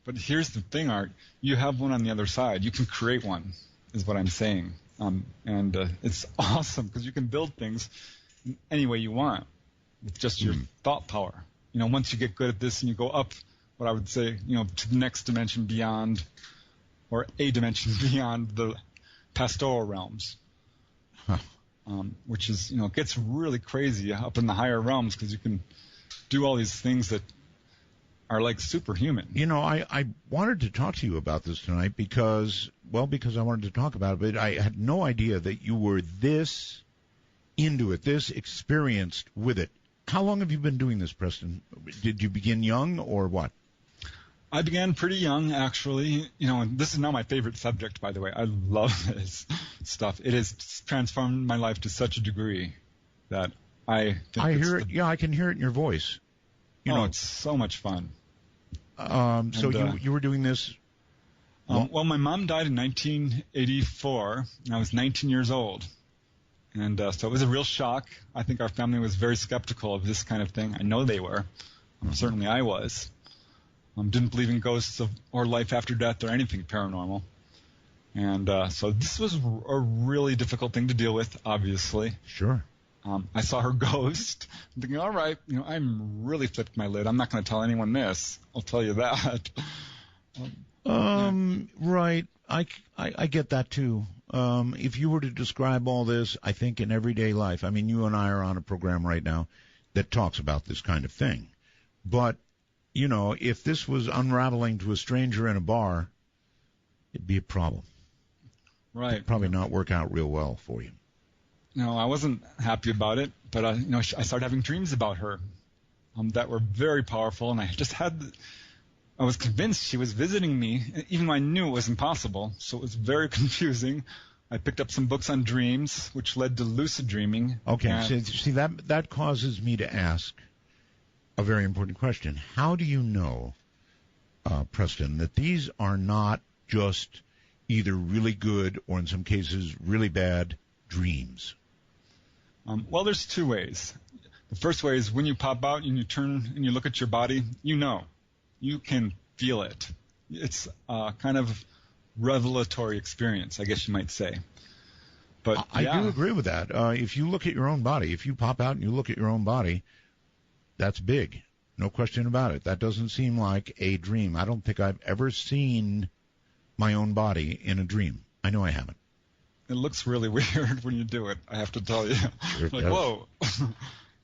But here's the thing, Art. You have one on the other side. You can create one, is what I'm saying. And it's awesome because you can build things any way you want with just your thought power. Once you get good at this and you go up, what I would say, to the next dimension beyond, or a dimension beyond the pastoral realms, which is, it gets really crazy up in the higher realms because you can do all these things that are like superhuman. I wanted to talk to you about this tonight because I wanted to talk about it, but I had no idea that you were this into it, this experienced with it. How long have you been doing this, Preston? Did you begin young or what? I began pretty young, actually. And this is now my favorite subject, by the way. I love this stuff. It has transformed my life to such a degree that I think I hear it. Yeah, I can hear it in your voice. It's so much fun. You were doing this? Well, my mom died in 1984, and I was 19 years old. And so it was a real shock. I think our family was very skeptical of this kind of thing. I know they were. Certainly I was. Didn't believe in ghosts or life after death or anything paranormal. And so this was a really difficult thing to deal with, obviously. Sure. I saw her ghost. I'm thinking, all right, I'm really flipped my lid. I'm not going to tell anyone this. I'll tell you that. Right. I get that too. If you were to describe all this, I think in everyday life, I mean, you and I are on a program right now that talks about this kind of thing. But, if this was unraveling to a stranger in a bar, it'd be a problem. Right. It'd probably not work out real well for you. No, I wasn't happy about it, but I started having dreams about her that were very powerful, and I was convinced she was visiting me, even though I knew it was impossible. So it was very confusing. I picked up some books on dreams, which led to lucid dreaming. Okay, see that causes me to ask a very important question. How do you know, Preston, that these are not just either really good or in some cases really bad dreams? Well, there's two ways. The first way is when you pop out and you turn and you look at your body, you can feel it. It's a kind of revelatory experience, I guess you might say. But I do agree with that. If you look at your own body, if you pop out and you look at your own body, that's big. No question about it. That doesn't seem like a dream. I don't think I've ever seen my own body in a dream. I know I haven't. It looks really weird when you do it, I have to tell you. Sure Like, does. whoa.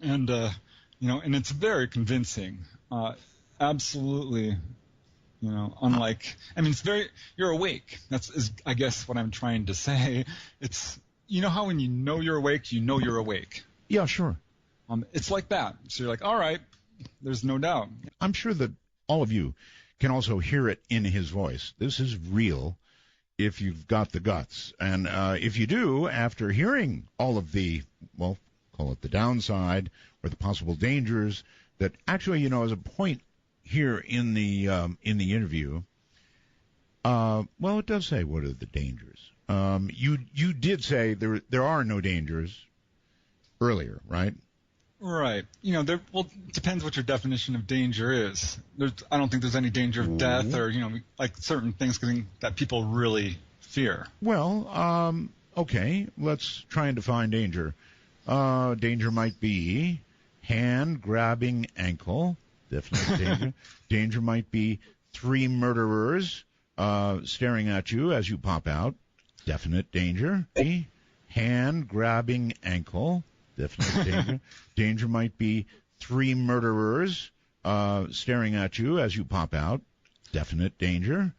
And, and it's very convincing. Absolutely, unlike, it's you're awake. Is I guess what I'm trying to say. It's, how when you know you're awake, you know you're awake. Yeah, sure. It's like that. So you're like, all right, there's no doubt. I'm sure that all of you can also hear it in his voice. This is real if you've got the guts. And if you do, after hearing all of the, well, call it the downside or the possible dangers, that actually, as a point here in the interview, well, it does say what are the dangers. You did say there are no dangers earlier, right? Right. It depends what your definition of danger is. I don't think there's any danger of death or, like certain things that people really fear. Well, okay, let's try and define danger. Danger might be hand grabbing ankle. Definitely danger. Danger might be 3 murderers staring at you as you pop out. Definite danger. Hand grabbing ankle. Definite danger. Danger might be 3 murderers staring at you as you pop out. Definite danger.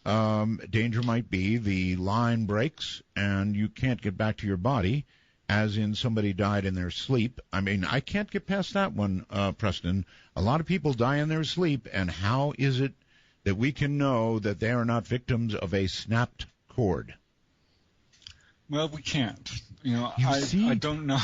Danger might be the line breaks and you can't get back to your body, as in somebody died in their sleep. I can't get past that one, Preston. A lot of people die in their sleep, and how is it that we can know that they are not victims of a snapped cord? Well, we can't. See? I don't know.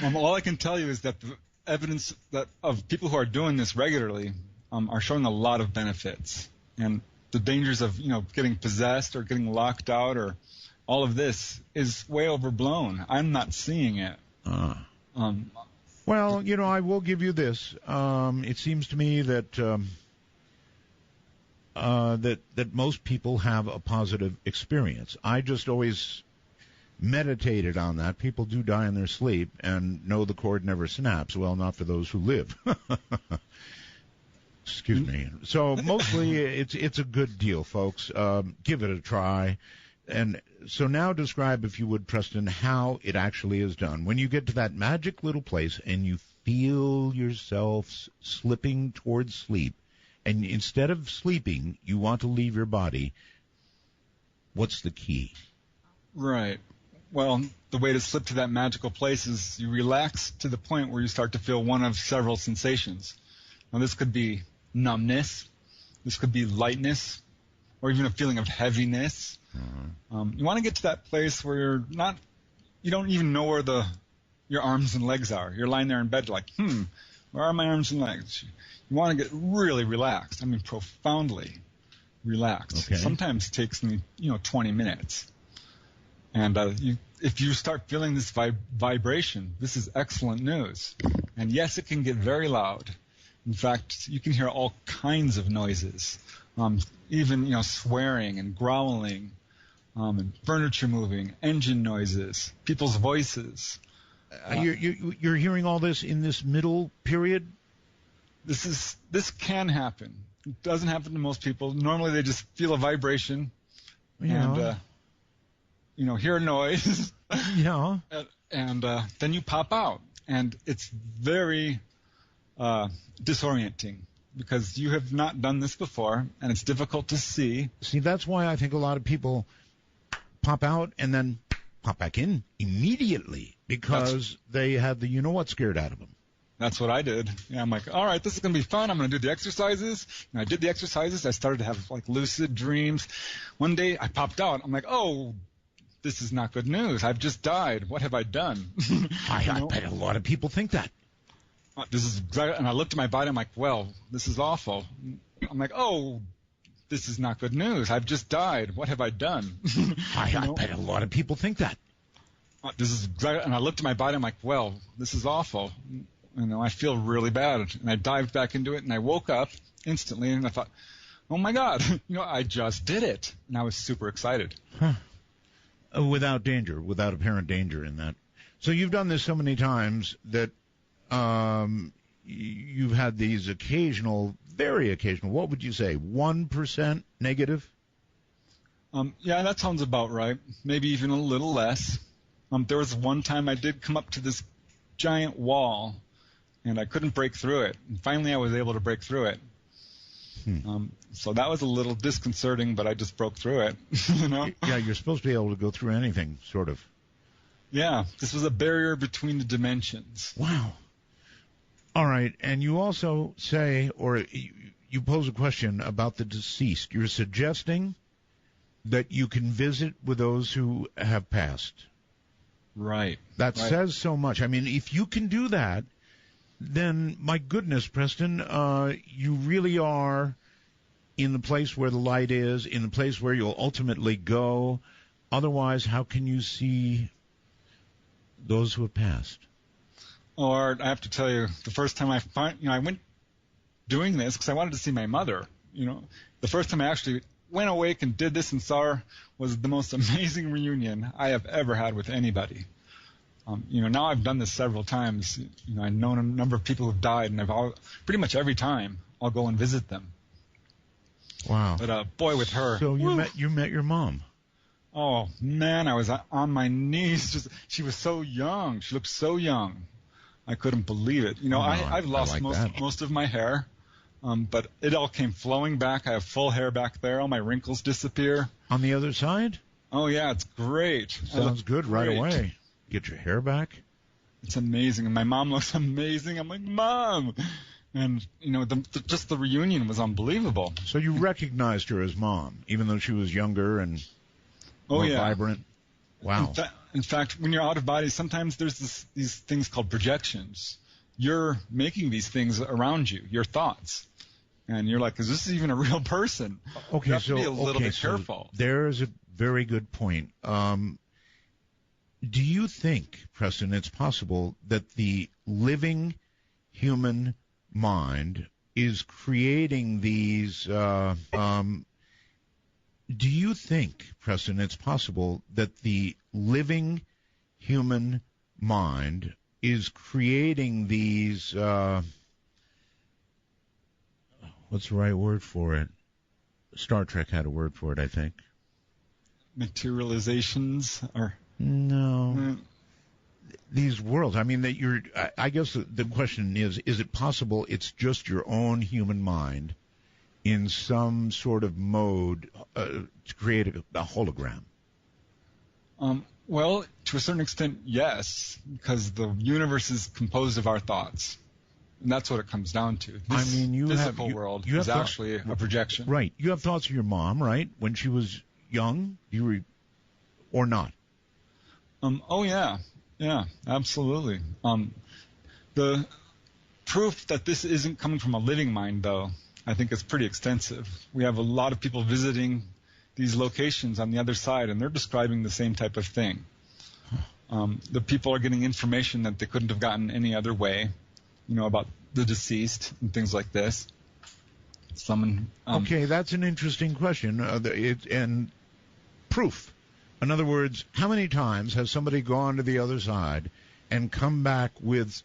All I can tell you is that the evidence of people who are doing this regularly are showing a lot of benefits. And the dangers of, getting possessed or getting locked out or all of this is way overblown. I'm not seeing it. Well, I will give you this. It seems to me that that most people have a positive experience. I just always meditated on that. People do die in their sleep, and no, the cord never snaps. Well, not for those who live. Excuse me. So mostly it's a good deal, folks. Give it a try. And so now describe, if you would, Preston, how it actually is done. When you get to that magic little place and you feel yourself slipping towards sleep, and instead of sleeping, you want to leave your body, what's the key? Right. Well, the way to slip to that magical place is you relax to the point where you start to feel one of several sensations. Now, this could be numbness, this could be lightness, or even a feeling of heaviness. You want to get to that place where you don't even know where your arms and legs are. You're lying there in bed like, where are my arms and legs? You want to get really relaxed. Profoundly relaxed. Okay. Sometimes it takes me, 20 minutes. And if you start feeling this vibration, this is excellent news. And yes, it can get very loud. In fact, you can hear all kinds of noises, even swearing and growling, and furniture moving, engine noises, people's voices. You're hearing all this in this middle period? This can happen. It doesn't happen to most people. Normally, they just feel a vibration, and hear a noise. Yeah. And then you pop out, and it's very disorienting because you have not done this before, and it's difficult to see. See, that's why I think a lot of people pop out and then pop back in immediately because they had the you-know-what scared out of them. That's what I did. Yeah, I'm like, all right, this is going to be fun. I'm going to do the exercises. And I did the exercises. I started to have lucid dreams. One day I popped out. I'm like, oh, this is not good news. I've just died. What have I done? I bet a lot of people think that. And I looked at my body. I'm like, well, this is awful. I'm like, oh, this is not good news. I've just died. What have I done? I bet a lot of people think that. And I looked at my body. I'm like, well, this is awful. I feel really bad. And I dived back into it, and I woke up instantly, and I thought, oh, my God, I just did it. And I was super excited. Huh. Without danger, without apparent danger in that. So you've done this so many times that you've had these occasional, very occasional, what would you say, 1% negative? Yeah, that sounds about right. Maybe even a little less. There was one time I did come up to this giant wall, and I couldn't break through it. And finally, I was able to break through it. So that was a little disconcerting, but I just broke through it. You know? Yeah, you're supposed to be able to go through anything, sort of. Yeah, this was a barrier between the dimensions. Wow. All right, and you also say, or you pose a question about the deceased. You're suggesting that you can visit with those who have passed. Right. That right. says so much. I mean, if you can do that, then, my goodness, Preston, you really are in the place where the light is, in the place where you'll ultimately go. Otherwise, how can you see those who have passed? Or I have to tell you, the first time I went doing this because I wanted to see my mother. You know, the first time I actually went awake and did this and saw her was the most amazing reunion I have ever had with anybody. Now I've done this several times. I've known a number of people who've died, and pretty much every time I'll go and visit them. Wow! But boy, with her. So you met your mom. Oh man, I was on my knees. She was so young. She looked so young. I couldn't believe it. I've lost most of my hair, but it all came flowing back. I have full hair back there. All my wrinkles disappear. On the other side? Oh yeah, it's great. Sounds good right away. Get your hair back? It's amazing. And my mom looks amazing. I'm like, Mom! And, just the reunion was unbelievable. So you recognized her as Mom, even though she was younger and more vibrant? Wow. In fact, when you're out of body, sometimes there's these things called projections. You're making these things around you, your thoughts. And you're like, is this even a real person? Okay, you have to be a little bit careful. There's a very good point. Do you think, Preston, it's possible that the living human mind is creating these? Do you think, Preston, it's possible that the living human mind is creating these? What's the right word for it? Star Trek had a word for it, I think. Materializations, or no. These worlds. I mean, I guess the question is it possible it's just your own human mind in some sort of mode to create a hologram? Well, to a certain extent, yes, because the universe is composed of our thoughts. And that's what it comes down to. This physical world is actually a projection. Right. You have thoughts of your mom, right, when she was young? Or not? Oh, yeah. Yeah, absolutely. The proof that this isn't coming from a living mind, though, I think is pretty extensive. We have a lot of people visiting these locations on the other side, and they're describing the same type of thing. The people are getting information that they couldn't have gotten any other way, about the deceased and things like this. Okay, that's an interesting question. And proof. In other words, how many times has somebody gone to the other side and come back with,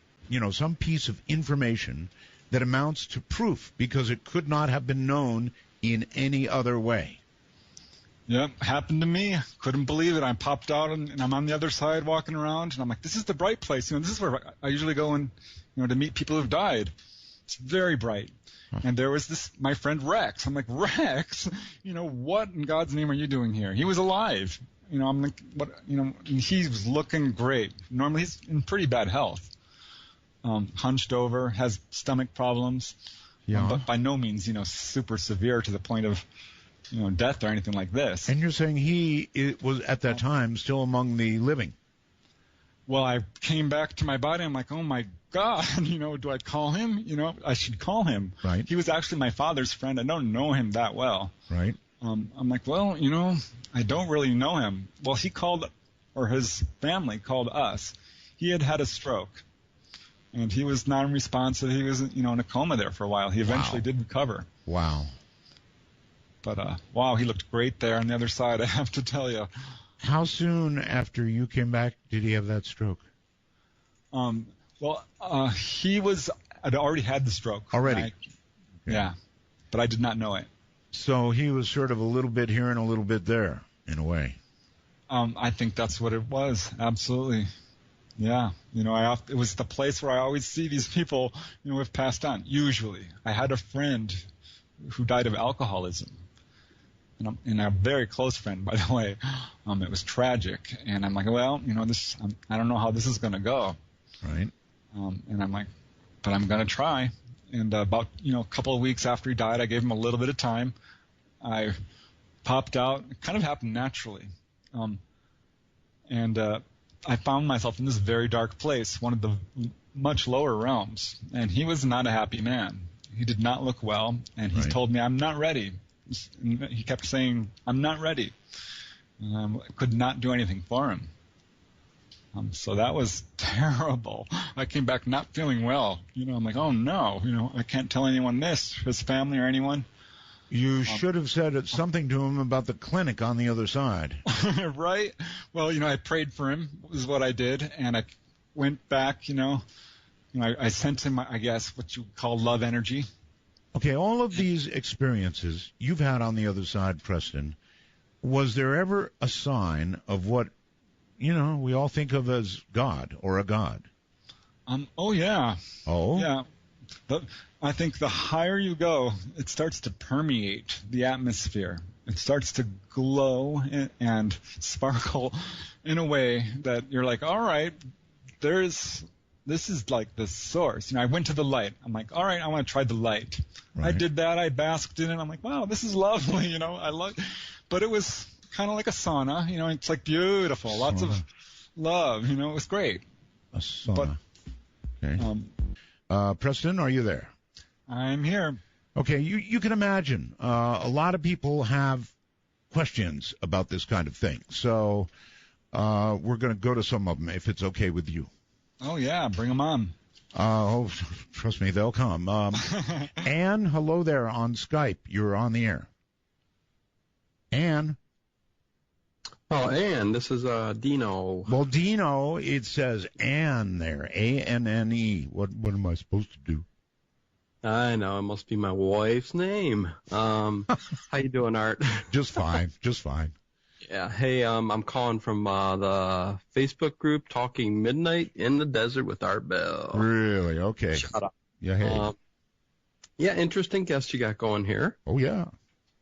some piece of information that amounts to proof because it could not have been known in any other way? Yep, happened to me. Couldn't believe it. I popped out and I'm on the other side walking around, and I'm like, this is the bright place. This is where I usually go and to meet people who've died. It's very bright. And there was my friend Rex. I'm like, Rex, what in God's name are you doing here? He was alive. I'm like, what? And he was looking great. Normally he's in pretty bad health. Hunched over, has stomach problems. Yeah. But by no means, super severe to the point of, death or anything like this. And you're saying he was at that time still among the living? Well, I came back to my body. I'm like, oh my God, do I call him? I should call him. Right. He was actually my father's friend. I don't know him that well. Right. I'm like, well, I don't really know him. Well, he called, or his family called us. He had had a stroke, and he was non-responsive. He was, in a coma there for a while. He eventually did recover. Wow. But, wow, he looked great there on the other side, I have to tell you. How soon after you came back did he have that stroke? He had already had the stroke. Already? Yeah, but I did not know it. So he was sort of a little bit here and a little bit there, in a way. I think that's what it was. Absolutely. Yeah. It was the place where I always see these people, who have passed on. Usually. I had a friend who died of alcoholism. And a very close friend, by the way. It was tragic. And I'm like, well, I don't know how this is going to go. Right. And I'm like, but I'm going to try. And about, a couple of weeks after he died, I gave him a little bit of time. I popped out. It kind of happened naturally. And I found myself in this very dark place, one of the much lower realms. And he was not a happy man. He did not look well. And he told me, I'm not ready. He kept saying, I'm not ready. I could not do anything for him. So that was terrible. I came back not feeling well. I'm like, oh no, I can't tell anyone this, his family or anyone. You should have said something to him about the clinic on the other side. Right? Well, I prayed for him, is what I did, and I went back, I sent him, I guess, what you call love energy. Okay, all of these experiences you've had on the other side, Preston, was there ever a sign of what, we all think of as God or a God? Oh, yeah. Oh? Yeah. I think the higher you go, it starts to permeate the atmosphere. It starts to glow and sparkle in a way that you're like, all right, this is like the source. I went to the light. I'm like, all right, I want to try the light. Right. I did that. I basked in it. I'm like, wow, this is lovely. I love. But it was kind of like a sauna. It's like beautiful, sauna. Lots of love. It was great. A sauna. But, okay. Preston, are you there? I'm here. Okay, you can imagine a lot of people have questions about this kind of thing. So we're going to go to some of them if it's okay with you. Oh, yeah, bring them on. Oh, trust me, they'll come. Anne, hello there on Skype. You're on the air. Anne. Oh, Anne, this is Dino. Well, Dino, it says Anne there, A-N-N-E. What am I supposed to do? I know, it must be my wife's name. How you doing, Art? Just fine, just fine. Yeah, hey, I'm calling from the Facebook group Talking Midnight in the Desert with Art Bell. Really? Okay. Shut up. Yeah, hey. Yeah, interesting guest you got going here. Oh, yeah.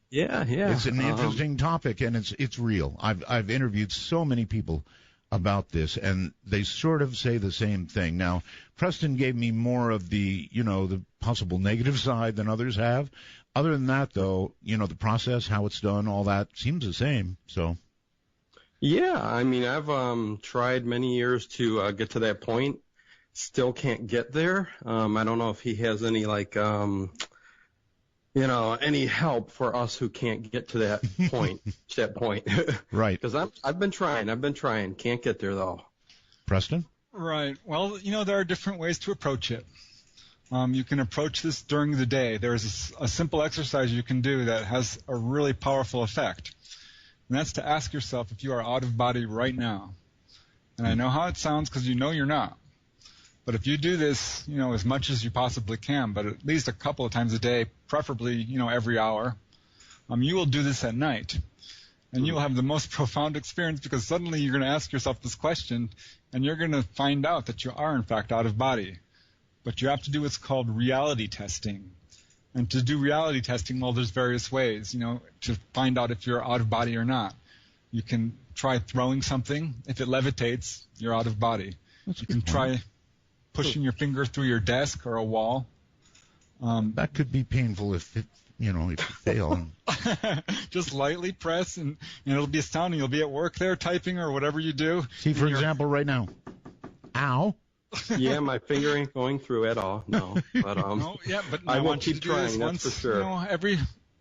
Yeah. It's an interesting topic, and it's real. I've interviewed so many people about this, and they sort of say the same thing. Now, Preston gave me more of the possible negative side than others have. Other than that, though, the process, how it's done, all that seems the same. So. Yeah, I mean, I've tried many years to get to that point. Still can't get there. I don't know if he has any any help for us who can't get to that point. Right. Because I've been trying. Can't get there though. Preston? Right. Well, there are different ways to approach it. You can approach this during the day. There's a simple exercise you can do that has a really powerful effect. And that's to ask yourself if you are out of body right now. And I know how it sounds because you're not. But if you do this, as much as you possibly can, but at least a couple of times a day, preferably, every hour, you will do this at night. And you'll have the most profound experience because suddenly you're going to ask yourself this question and you're going to find out that you are, in fact, out of body. But you have to do what's called reality testing. And to do reality testing, well, there's various ways, to find out if you're out of body or not. You can try throwing something. If it levitates, you're out of body. You can try pushing your finger through your desk or a wall. That could be painful if you fail. Just lightly press, and it'll be astounding. You'll be at work there typing or whatever you do. See, for example, right now. Ow. Yeah, my finger ain't going through at all. No, but but I will want you keep to do trying. this That's once, for sure.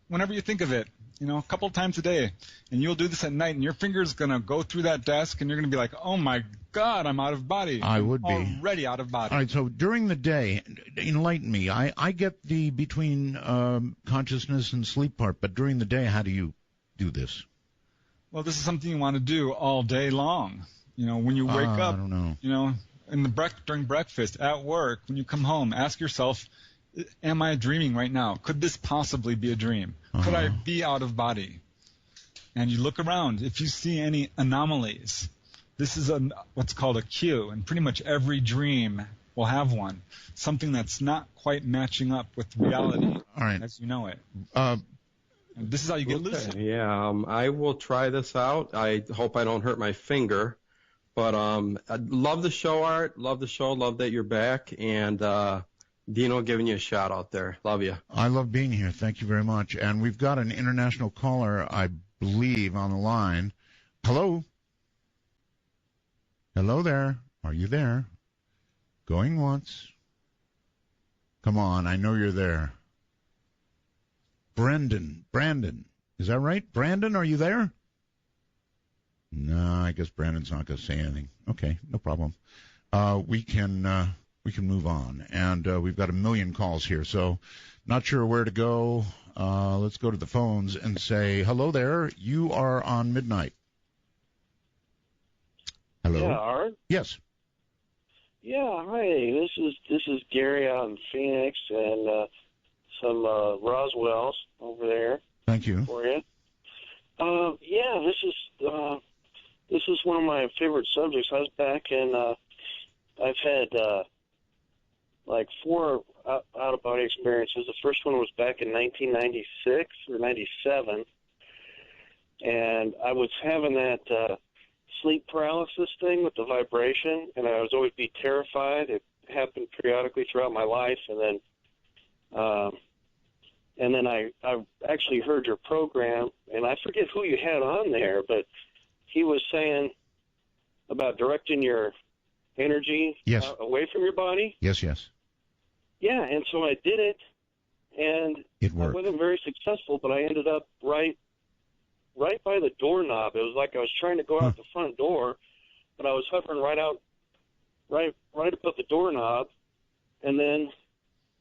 Whenever you think of it, a couple of times a day, and you'll do this at night, and your finger's gonna go through that desk, and you're gonna be like, "Oh my God, I'm out of body." I would be already out of body. All right, so during the day, enlighten me. I get the between consciousness and sleep part, but during the day, how do you do this? Well, this is something you want to do all day long. When you wake up, I don't know. during breakfast, at work, when you come home, ask yourself, am I dreaming right now? Could this possibly be a dream? Could I be out of body? And you look around. If you see any anomalies, this is what's called a cue, and pretty much every dream will have one. Something that's not quite matching up with reality as you know it. And this is how you get lucid. Yeah, I will try this out. I hope I don't hurt my finger. But I love the show, Art. Love the show. Love that you're back. And Dino giving you a shout out there. Love you. I love being here. Thank you very much. And we've got an international caller, I believe, on the line. Hello? Hello there. Are you there? Going once. Come on, I know you're there. Brandon. Is that right? Brandon, are you there? No, I guess Brandon's not going to say anything. Okay, no problem. We can move on. And we've got a million calls here, so not sure where to go. Let's go to the phones and say, hello there. You are on Midnight. Hello? Yeah, Art? Yes. Yeah, hi. This is Gary out in Phoenix and some Roswells over there. Thank you. For you. Yeah, this is one of my favorite subjects. I was back in I've had like 4 out-of-body experiences. The first one was back in 1996 or 97, and I was having that sleep paralysis thing with the vibration, and I was always be terrified. It happened periodically throughout my life, and then I actually heard your program, and I forget who you had on there, but he was saying about directing your energy away from your body. Yes. Yeah, and so I did it, and it worked. I wasn't very successful, but I ended up right by the doorknob. It was like I was trying to go out the front door, but I was hovering right above the doorknob. And then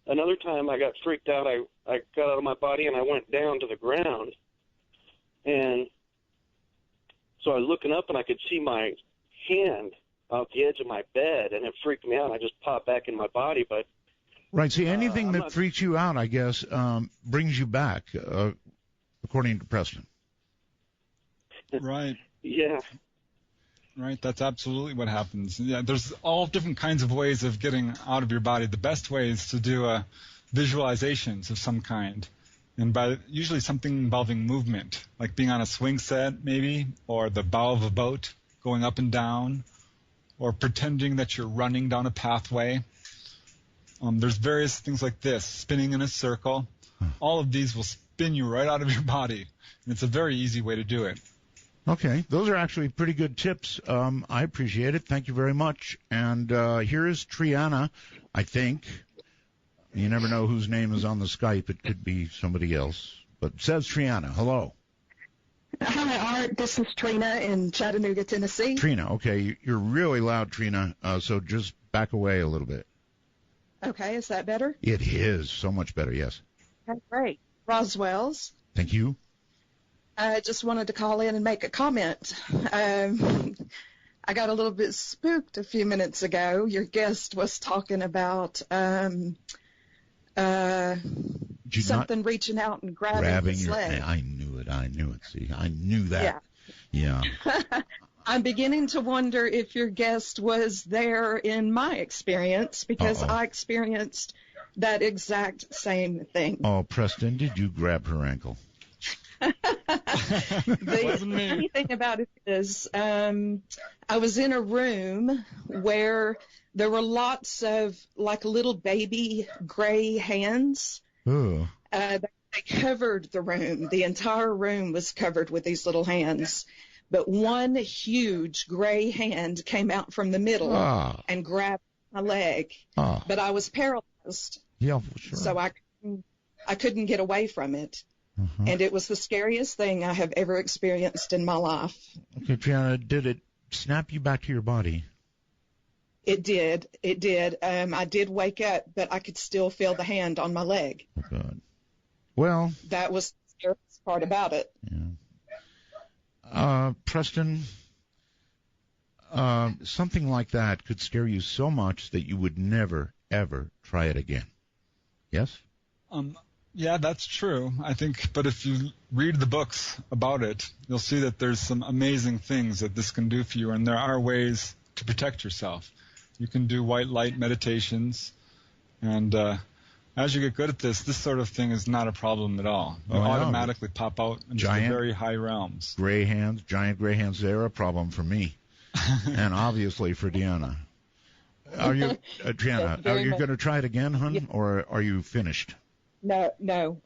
another time I got freaked out. I got out of my body and I went down to the ground. And so I was looking up and I could see my hand out the edge of my bed, and it freaked me out. I just popped back in my body. But right. See, anything that freaks you out, I guess, brings you back, according to Preston. Right. Yeah. Right. That's absolutely what happens. Yeah. There's all different kinds of ways of getting out of your body. The best way is to do visualizations of some kind, and usually something involving movement, like being on a swing set, maybe, or the bow of a boat going up and down, or pretending that you're running down a pathway. There's various things like this, spinning in a circle. All of these will spin you right out of your body, and it's a very easy way to do it. Okay, those are actually pretty good tips. I appreciate it. Thank you very much. And here is Triana, I think. You never know whose name is on the Skype. It could be somebody else. But it says Triana. Hello. Hi, Art. This is Trina in Chattanooga, Tennessee. Trina, okay. You're really loud, Trina, so just back away a little bit. Okay, is that better? It is. So much better, yes. Okay, great. Roswell's. Thank you. I just wanted to call in and make a comment. I got a little bit spooked a few minutes ago. Your guest was talking about something reaching out and grabbing his leg. I knew it. See, I knew that. Yeah. I'm beginning to wonder if your guest was there in my experience, because I experienced that exact same thing. Oh, Preston, did you grab her ankle? The funny thing about it is I was in a room where there were lots of like little baby gray hands. Ooh. They covered the room. The entire room was covered with these little hands. But one huge gray hand came out from the middle and grabbed my leg. But I was paralyzed. Yeah, for sure. So I couldn't get away from it. Uh-huh. And it was the scariest thing I have ever experienced in my life. Okay, Triana, did it snap you back to your body? It did. It did. I did wake up, but I could still feel the hand on my leg. Oh, God. Well. That was the scariest part about it. Yeah. Preston, something like that could scare you so much that you would never, ever try it again. Yes? Yeah, that's true. I think, but if you read the books about it, you'll see that there's some amazing things that this can do for you, and there are ways to protect yourself. You can do white light meditations, and as you get good at this sort of thing is not a problem at all. You automatically pop out into the very high realms. Giant gray hands, they're a problem for me, and obviously for Deanna. Are you, Deanna, are you going to try it again, hon, or are you finished? No.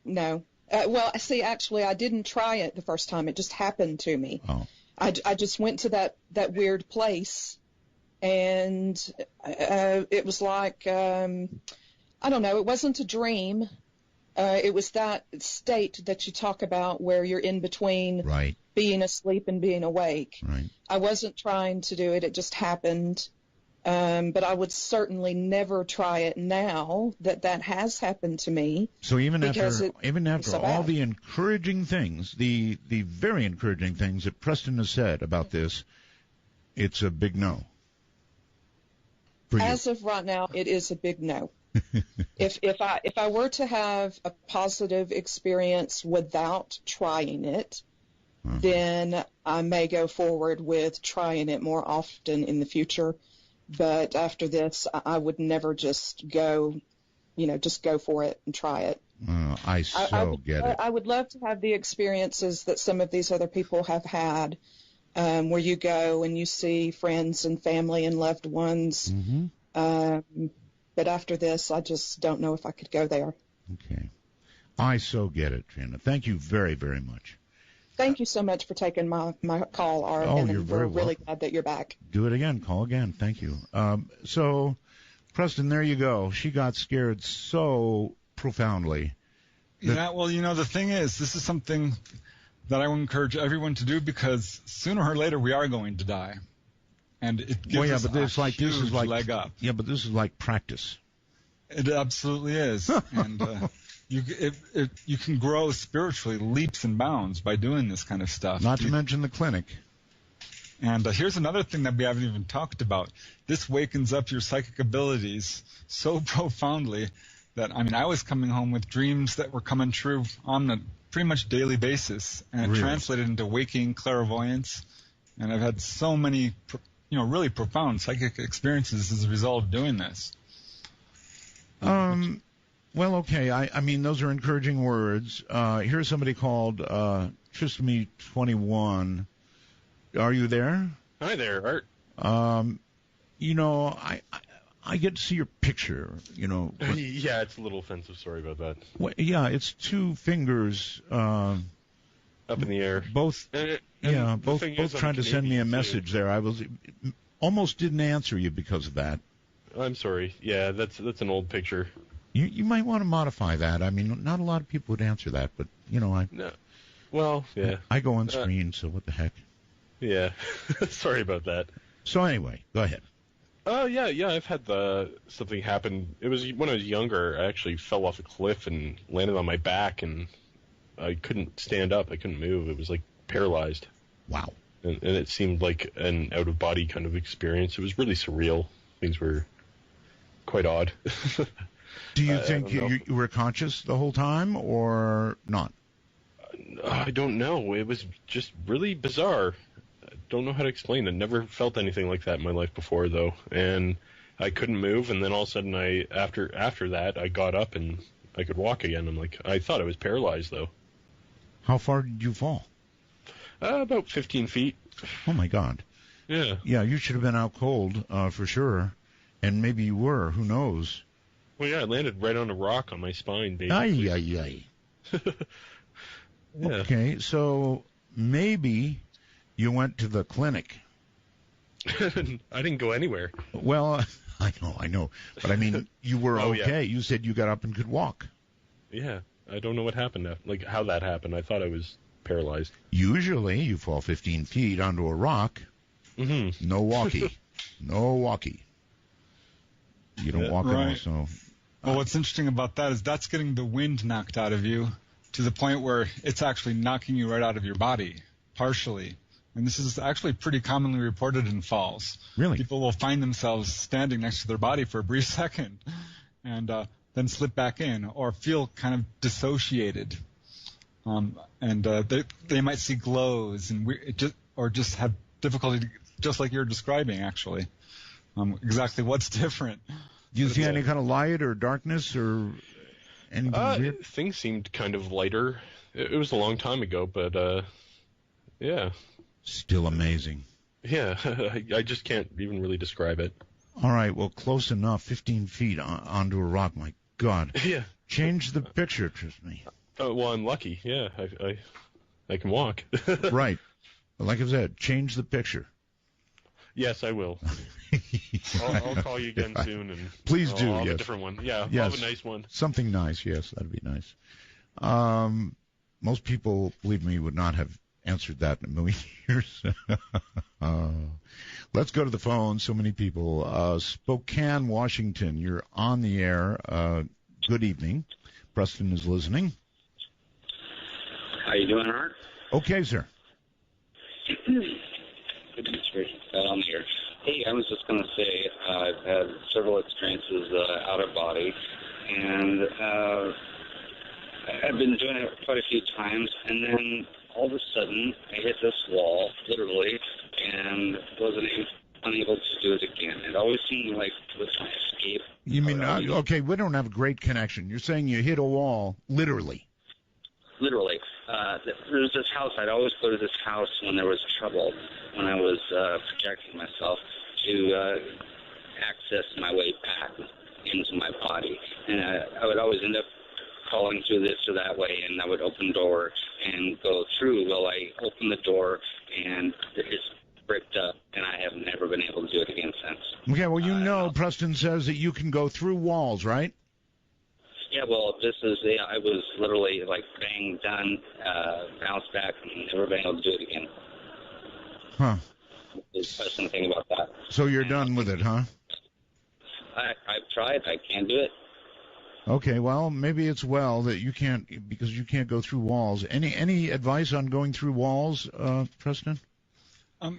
Well, see, actually, I didn't try it the first time. It just happened to me. Oh. I just went to that weird place, and it was like, I don't know, it wasn't a dream. It was that state that you talk about where you're in between being asleep and being awake. Right. I wasn't trying to do it. It just happened. But I would certainly never try it now that has happened to me. So even after all the encouraging things, the very encouraging things that Preston has said about this, it's a big no. As of right now, it is a big no. If I were to have a positive experience without trying it, then I may go forward with trying it more often in the future. But after this, I would never just go for it and try it. I get it. I would love to have the experiences that some of these other people have had, where you go and you see friends and family and loved ones. Mm-hmm. But after this, I just don't know if I could go there. Okay. I so get it, Trina. Thank you very, very much. Thank you so much for taking my call, Art. Oh, and you're very really welcome. glad that you're back. Do it again. Call again. Thank you. So, Preston, there you go. She got scared so profoundly. Yeah, well, the thing is, this is something that I would encourage everyone to do because sooner or later we are going to die. And it gives us a huge leg up. Yeah, but this is like practice. It absolutely is. And you can grow spiritually leaps and bounds by doing this kind of stuff. Not to mention the clinic. And here's another thing that we haven't even talked about. This wakens up your psychic abilities so profoundly that, I was coming home with dreams that were coming true on a pretty much daily basis, and it translated into waking clairvoyance. And I've had so many, really profound psychic experiences as a result of doing this. Well, okay. I mean, those are encouraging words. Here's somebody called Tristamy21. Are you there? Hi there, Art. I get to see your picture, Yeah, it's a little offensive. Sorry about that. Well, yeah, it's two fingers up in the air. Both trying to send me a message there. I almost didn't answer you because of that. I'm sorry. Yeah, that's an old picture. You might want to modify that. I mean, not a lot of people would answer that, but No. Well, yeah. I go on screen, so what the heck? Yeah. Sorry about that. So anyway, go ahead. Yeah. I've had something happen. It was when I was younger. I actually fell off a cliff and landed on my back, and I couldn't stand up. I couldn't move. It was like paralyzed. Wow. And it seemed like an out-of-body kind of experience. It was really surreal. Things were quite odd. Do you think you were conscious the whole time or not? I don't know. It was just really bizarre. I don't know how to explain it. Never felt anything like that in my life before, though. And I couldn't move, and then all of a sudden, after that, I got up and I could walk again. I thought I was paralyzed, though. How far did you fall? About 15 feet. Oh, my God. Yeah. Yeah, you should have been out cold, for sure. And maybe you were. Who knows? Well, yeah, I landed right on a rock on my spine, basically. Ay. Yeah. Okay, so maybe you went to the clinic. I didn't go anywhere. Well, I know. But I mean, you were okay. Yeah. You said you got up and could walk. Yeah, I don't know what happened, how that happened. I thought I was paralyzed. Usually, you fall 15 feet onto a rock. Mm-hmm. No walkie. No walkie. You don't walk on it, so... Well, what's interesting about that is that's getting the wind knocked out of you to the point where it's actually knocking you right out of your body, partially. And this is actually pretty commonly reported in falls. Really? People will find themselves standing next to their body for a brief second. And then slip back in or feel kind of dissociated. They might see glows or just have difficulty, just like you're describing, actually. Exactly what's different. Do you see any kind of light or darkness or anything weird? Things seemed kind of lighter. It was a long time ago, but yeah. Still amazing. Yeah, I just can't even really describe it. All right, well, close enough. 15 feet onto a rock. My God. Yeah. Change the picture, trust me. Well, I'm lucky. Yeah, I can walk. Right. Like I said, change the picture. Yes, I will. I'll call you again soon, and please do. I'll have yes. a different one. Yeah, yes. I'll have a nice one. Something nice. Yes, that'd be nice. Most people, believe me, would not have answered that in a million years. Let's go to the phone. So many people. Spokane, Washington. You're on the air. Good evening. Preston is listening. How you doing, Art? Okay, sir. Goodness gracious, on here. Hey, I was just going to say I've had several experiences out of body, and I've been doing it quite a few times, and then all of a sudden I hit this wall, literally, and wasn't unable to do it again. It always seemed like it was my escape. You mean, okay, we don't have a great connection. You're saying you hit a wall, literally. Literally. There was this house. I'd always go to this house when there was trouble, when I was projecting myself to access my way back into my body. And I would always end up crawling through this or that way, and I would open the door and go through. Well, I opened the door, and it's bricked up, and I have never been able to do it again since. Okay, well, you know, Preston says that you can go through walls, right? Yeah, well, I was literally like bang, done, bounced back, and never been able to do it again. Huh. There's something about that. So you're done with it, huh? I've tried. I can't do it. Okay, well, maybe it's that you can't, because you can't go through walls. Any advice on going through walls, Preston?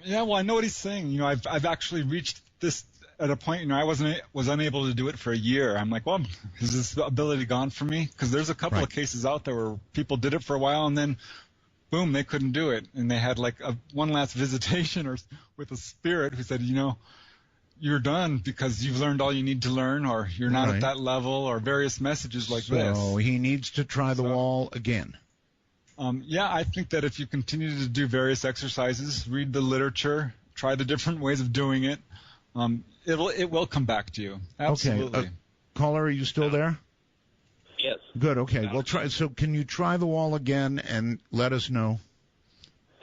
Yeah, well, I know what he's saying. You know, I've actually reached this at a point, you know, I was unable to do it for a year. I'm like, well, is this ability gone from me? Because there's a couple of cases out there where people did it for a while and then, boom, they couldn't do it. And they had like one last visitation with a spirit who said, you know, you're done because you've learned all you need to learn, or you're not at that level, or various messages like this. So he needs to try the wall again. Yeah, I think that if you continue to do various exercises, read the literature, try the different ways of doing it, it will come back to you. Absolutely. Okay. Caller, are you still there? Yes. Good. Okay. Well, try. So, can you try the wall again and let us know?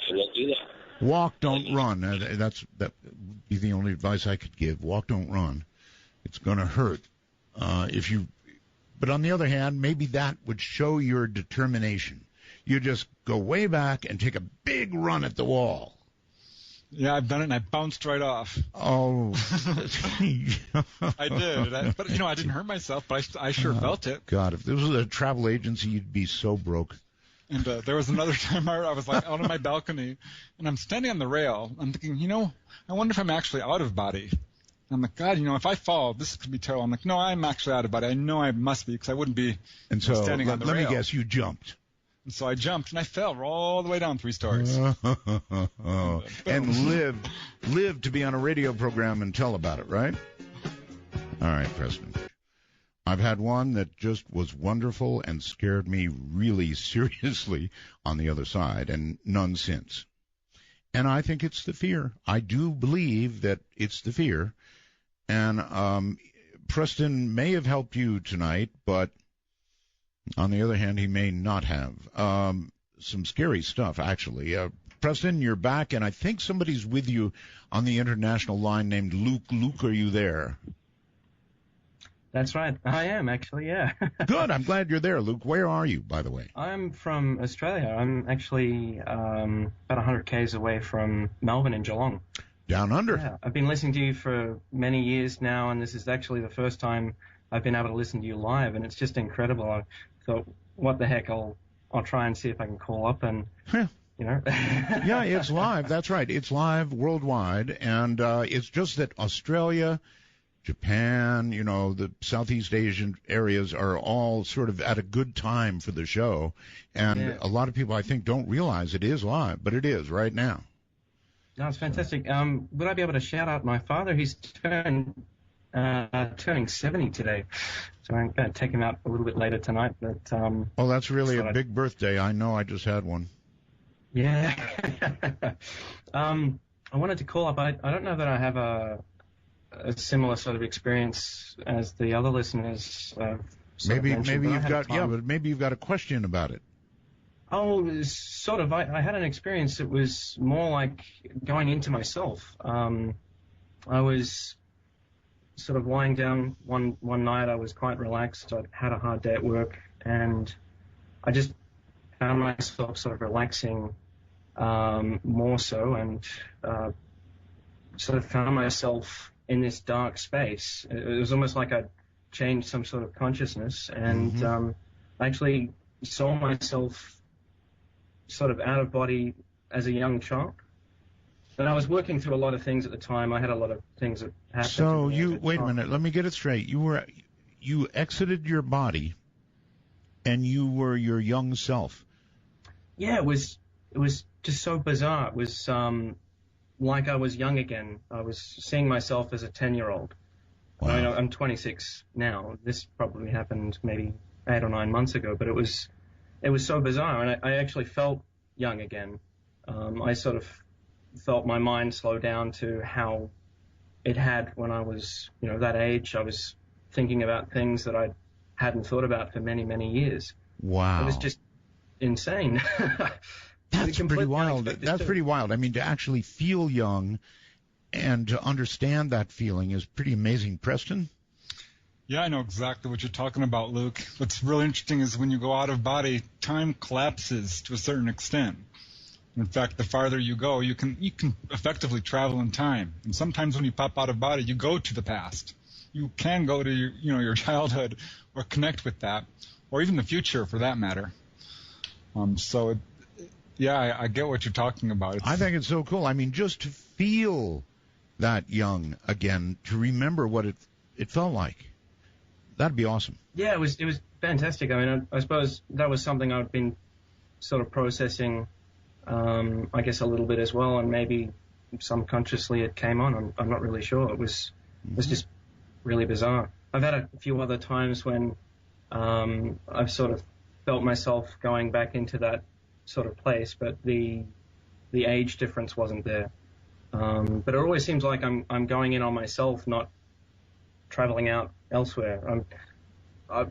I will do that. Walk, don't run. That would be the only advice I could give. Walk, don't run. It's going to hurt if you. But on the other hand, maybe that would show your determination. You just go way back and take a big run at the wall. Yeah, I've done it, and I bounced right off. Oh. I did. But, you know, I didn't hurt myself, but I sure felt it. God, if this was a travel agency, you'd be so broke. And there was another time I was like out on my balcony, and I'm standing on the rail. I'm thinking, you know, I wonder if I'm actually out of body. I'm like, God, you know, if I fall, this could be terrible. I'm like, no, I'm actually out of body. I know I must be, because I wouldn't be standing on the rail. Let me guess, you jumped. And so I jumped, and I fell all the way down 3 stories. And lived to be on a radio program and tell about it, right? All right, Preston. I've had one that just was wonderful and scared me really seriously on the other side, and none since. And I think it's the fear. I do believe that it's the fear. And Preston may have helped you tonight, but on the other hand, he may not have. Some scary stuff, actually. Preston, you're back, and I think somebody's with you on the international line named Luke. Luke, are you there? That's right. I am, actually, yeah. Good. I'm glad you're there, Luke. Where are you, by the way? I'm from Australia. I'm actually about 100 k's away from Melbourne in Geelong. Down under. Yeah. I've been listening to you for many years now, and this is actually the first time I've been able to listen to you live, and it's just incredible. I thought, what the heck, I'll try and see if I can call up and, you know. Yeah, it's live. That's right. It's live worldwide, and it's just that Australia Japan, the Southeast Asian areas are all sort of at a good time for the show. And a lot of people, I think, don't realize it is live, but it is right now. No, it's fantastic. Would I be able to shout out my father? He's turning 70 today. So I'm going to take him out a little bit later tonight. But oh, that's really a big birthday. I know, I just had one. Yeah. I wanted to call up. I don't know that I have a similar sort of experience as the other listeners. Maybe you've got but maybe you've got a question about it. Oh, sort of. I had an experience that was more like going into myself. I was sort of lying down one night. I was quite relaxed. I had a hard day at work, and I just found myself sort of relaxing more so, and sort of found myself in this dark space. It was almost like I'd changed some sort of consciousness, and I actually saw myself sort of out of body as a young child. And I was working through a lot of things at the time. I had a lot of things that happened. So wait a minute, let me get it straight. You exited your body, and you were your young self. Yeah, it was just so bizarre. It was like I was young again. I was seeing myself as a 10-year-old. Wow. I mean, I'm 26 now. This probably happened maybe 8 or 9 months ago, but it was so bizarre, and I actually felt young again. I sort of felt my mind slow down to how it had when I was, that age. I was thinking about things that I hadn't thought about for many, many years. Wow. It was just insane. That's pretty wild. That's pretty wild. I mean, to actually feel young and to understand that feeling is pretty amazing. Preston? Yeah, I know exactly what you're talking about, Luke. What's really interesting is when you go out of body, time collapses to a certain extent. In fact, the farther you go, you can effectively travel in time. And sometimes when you pop out of body, you go to the past. You can go to your childhood or connect with that, or even the future for that matter. I get what you're talking about. I think it's so cool. I mean, just to feel that young again, to remember what it felt like. That'd be awesome. Yeah, it was fantastic. I mean, I suppose that was something I've been sort of processing, I guess, a little bit as well, and maybe subconsciously it came on. I'm not really sure. It was just really bizarre. I've had a few other times when I've sort of felt myself going back into that sort of place, but the age difference wasn't there. But it always seems like I'm going in on myself, not traveling out elsewhere. I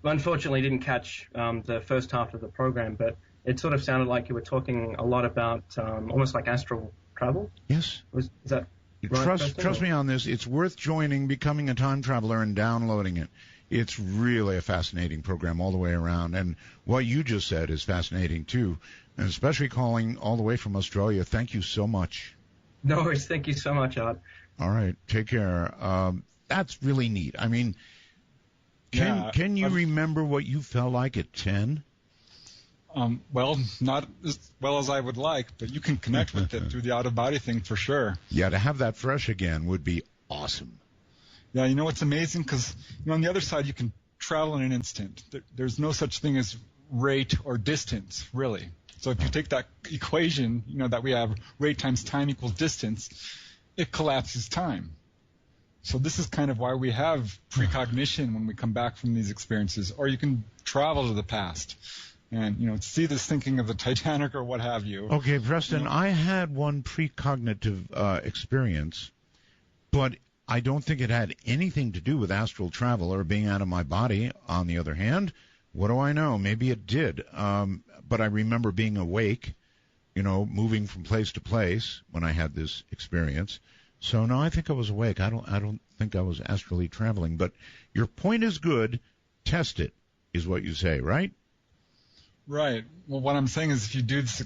unfortunately didn't catch the first half of the program, but it sort of sounded like you were talking a lot about almost like astral travel. Yes. Is that right? Trust me on this. It's worth joining, becoming a time traveler, and downloading it. It's really a fascinating program all the way around. And what you just said is fascinating, too, and especially calling all the way from Australia. Thank you so much. No worries. Thank you so much, Art. All right. Take care. That's really neat. I mean, can you remember what you felt like at 10? Well, not as well as I would like, but you can connect with it through the out-of-body thing for sure. Yeah, to have that fresh again would be awesome. Yeah, you know what's amazing? Because on the other side, you can travel in an instant. There's no such thing as rate or distance, really. So if you take that equation, that we have rate times time equals distance, it collapses time. So this is kind of why we have precognition when we come back from these experiences. Or you can travel to the past and, see this thinking of the Titanic or what have you. Okay, Preston, I had one precognitive experience, but I don't think it had anything to do with astral travel or being out of my body. On the other hand, what do I know? Maybe it did. But I remember being awake, moving from place to place when I had this experience. So no, I think I was awake. I don't think I was astrally traveling. But your point is good. Test it, is what you say, right? Right. Well, what I'm saying is if you do this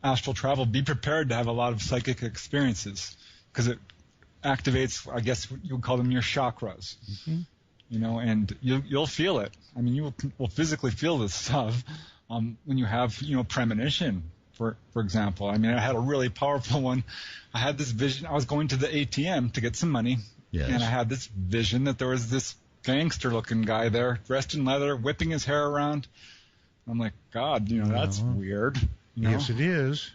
astral travel, be prepared to have a lot of psychic experiences because it activates, I guess you would call them your chakras. And you'll feel it. I mean, you will physically feel this stuff when you have, premonition. For example, I mean, I had a really powerful one. I had this vision. I was going to the ATM to get some money, Yes. And I had this vision that there was this gangster-looking guy there, dressed in leather, whipping his hair around. I'm like, God, that's weird. Yes, it is.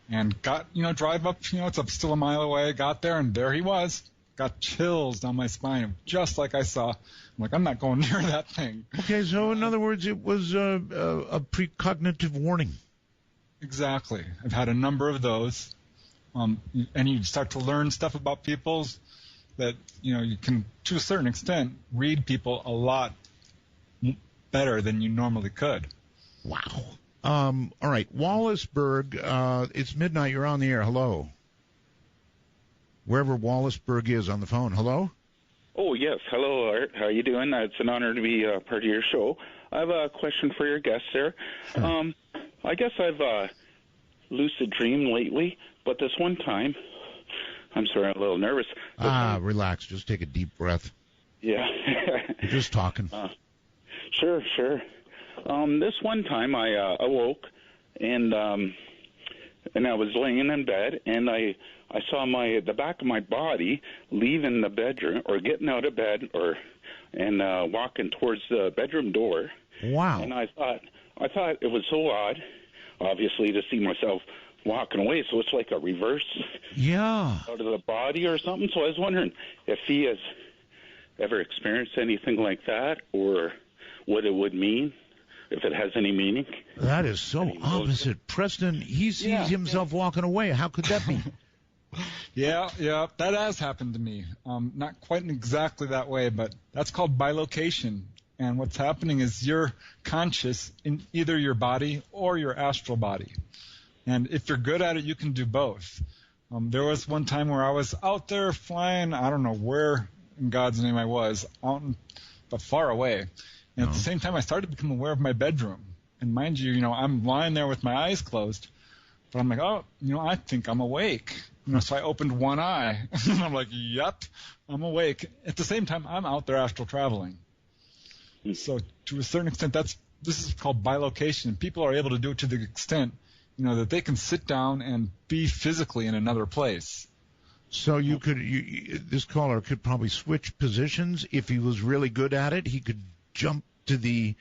And got, drive up, it's still a mile away. Got there, and there he was. Got chills down my spine, just like I saw. I'm like, I'm not going near that thing. Okay, so in other words, it was a precognitive warning. Exactly. I've had a number of those. And you start to learn stuff about people that, you can, to a certain extent, read people a lot better than you normally could. Wow. All right, Wallaceburg, it's midnight. You're on the air. Hello. Wherever Wallaceburg is on the phone. Hello? Oh, yes. Hello, Art. How are you doing? It's an honor to be part of your show. I have a question for your guest there. Sure. I guess I've lucid dreamed lately, but this one time, I'm sorry, I'm a little nervous. Relax. Just take a deep breath. Yeah. You're just talking. Sure. This one time I awoke, and I was laying in bed, and I saw the back of my body leaving the bedroom, or getting out of bed, and walking towards the bedroom door. Wow. And I thought it was so odd, obviously, to see myself walking away. So it's like a reverse out of the body or something. So I was wondering if he has ever experienced anything like that, or what it would mean, if it has any meaning. That is so opposite. Preston, he sees himself walking away. How could that be? Yeah, that has happened to me. Not quite in exactly that way, but that's called bilocation. And what's happening is you're conscious in either your body or your astral body. And if you're good at it, you can do both. There was one time where I was out there flying, I don't know where in God's name I was, but far away. And at the same time, I started to become aware of my bedroom. And mind you, I'm lying there with my eyes closed. But I'm like, I think I'm awake. So I opened one eye. And I'm like, yep, I'm awake. At the same time, I'm out there astral traveling. So to a certain extent, this is called bilocation. People are able to do it to the extent, that they can sit down and be physically in another place. So this caller could probably switch positions. If he was really good at it, he could jump to the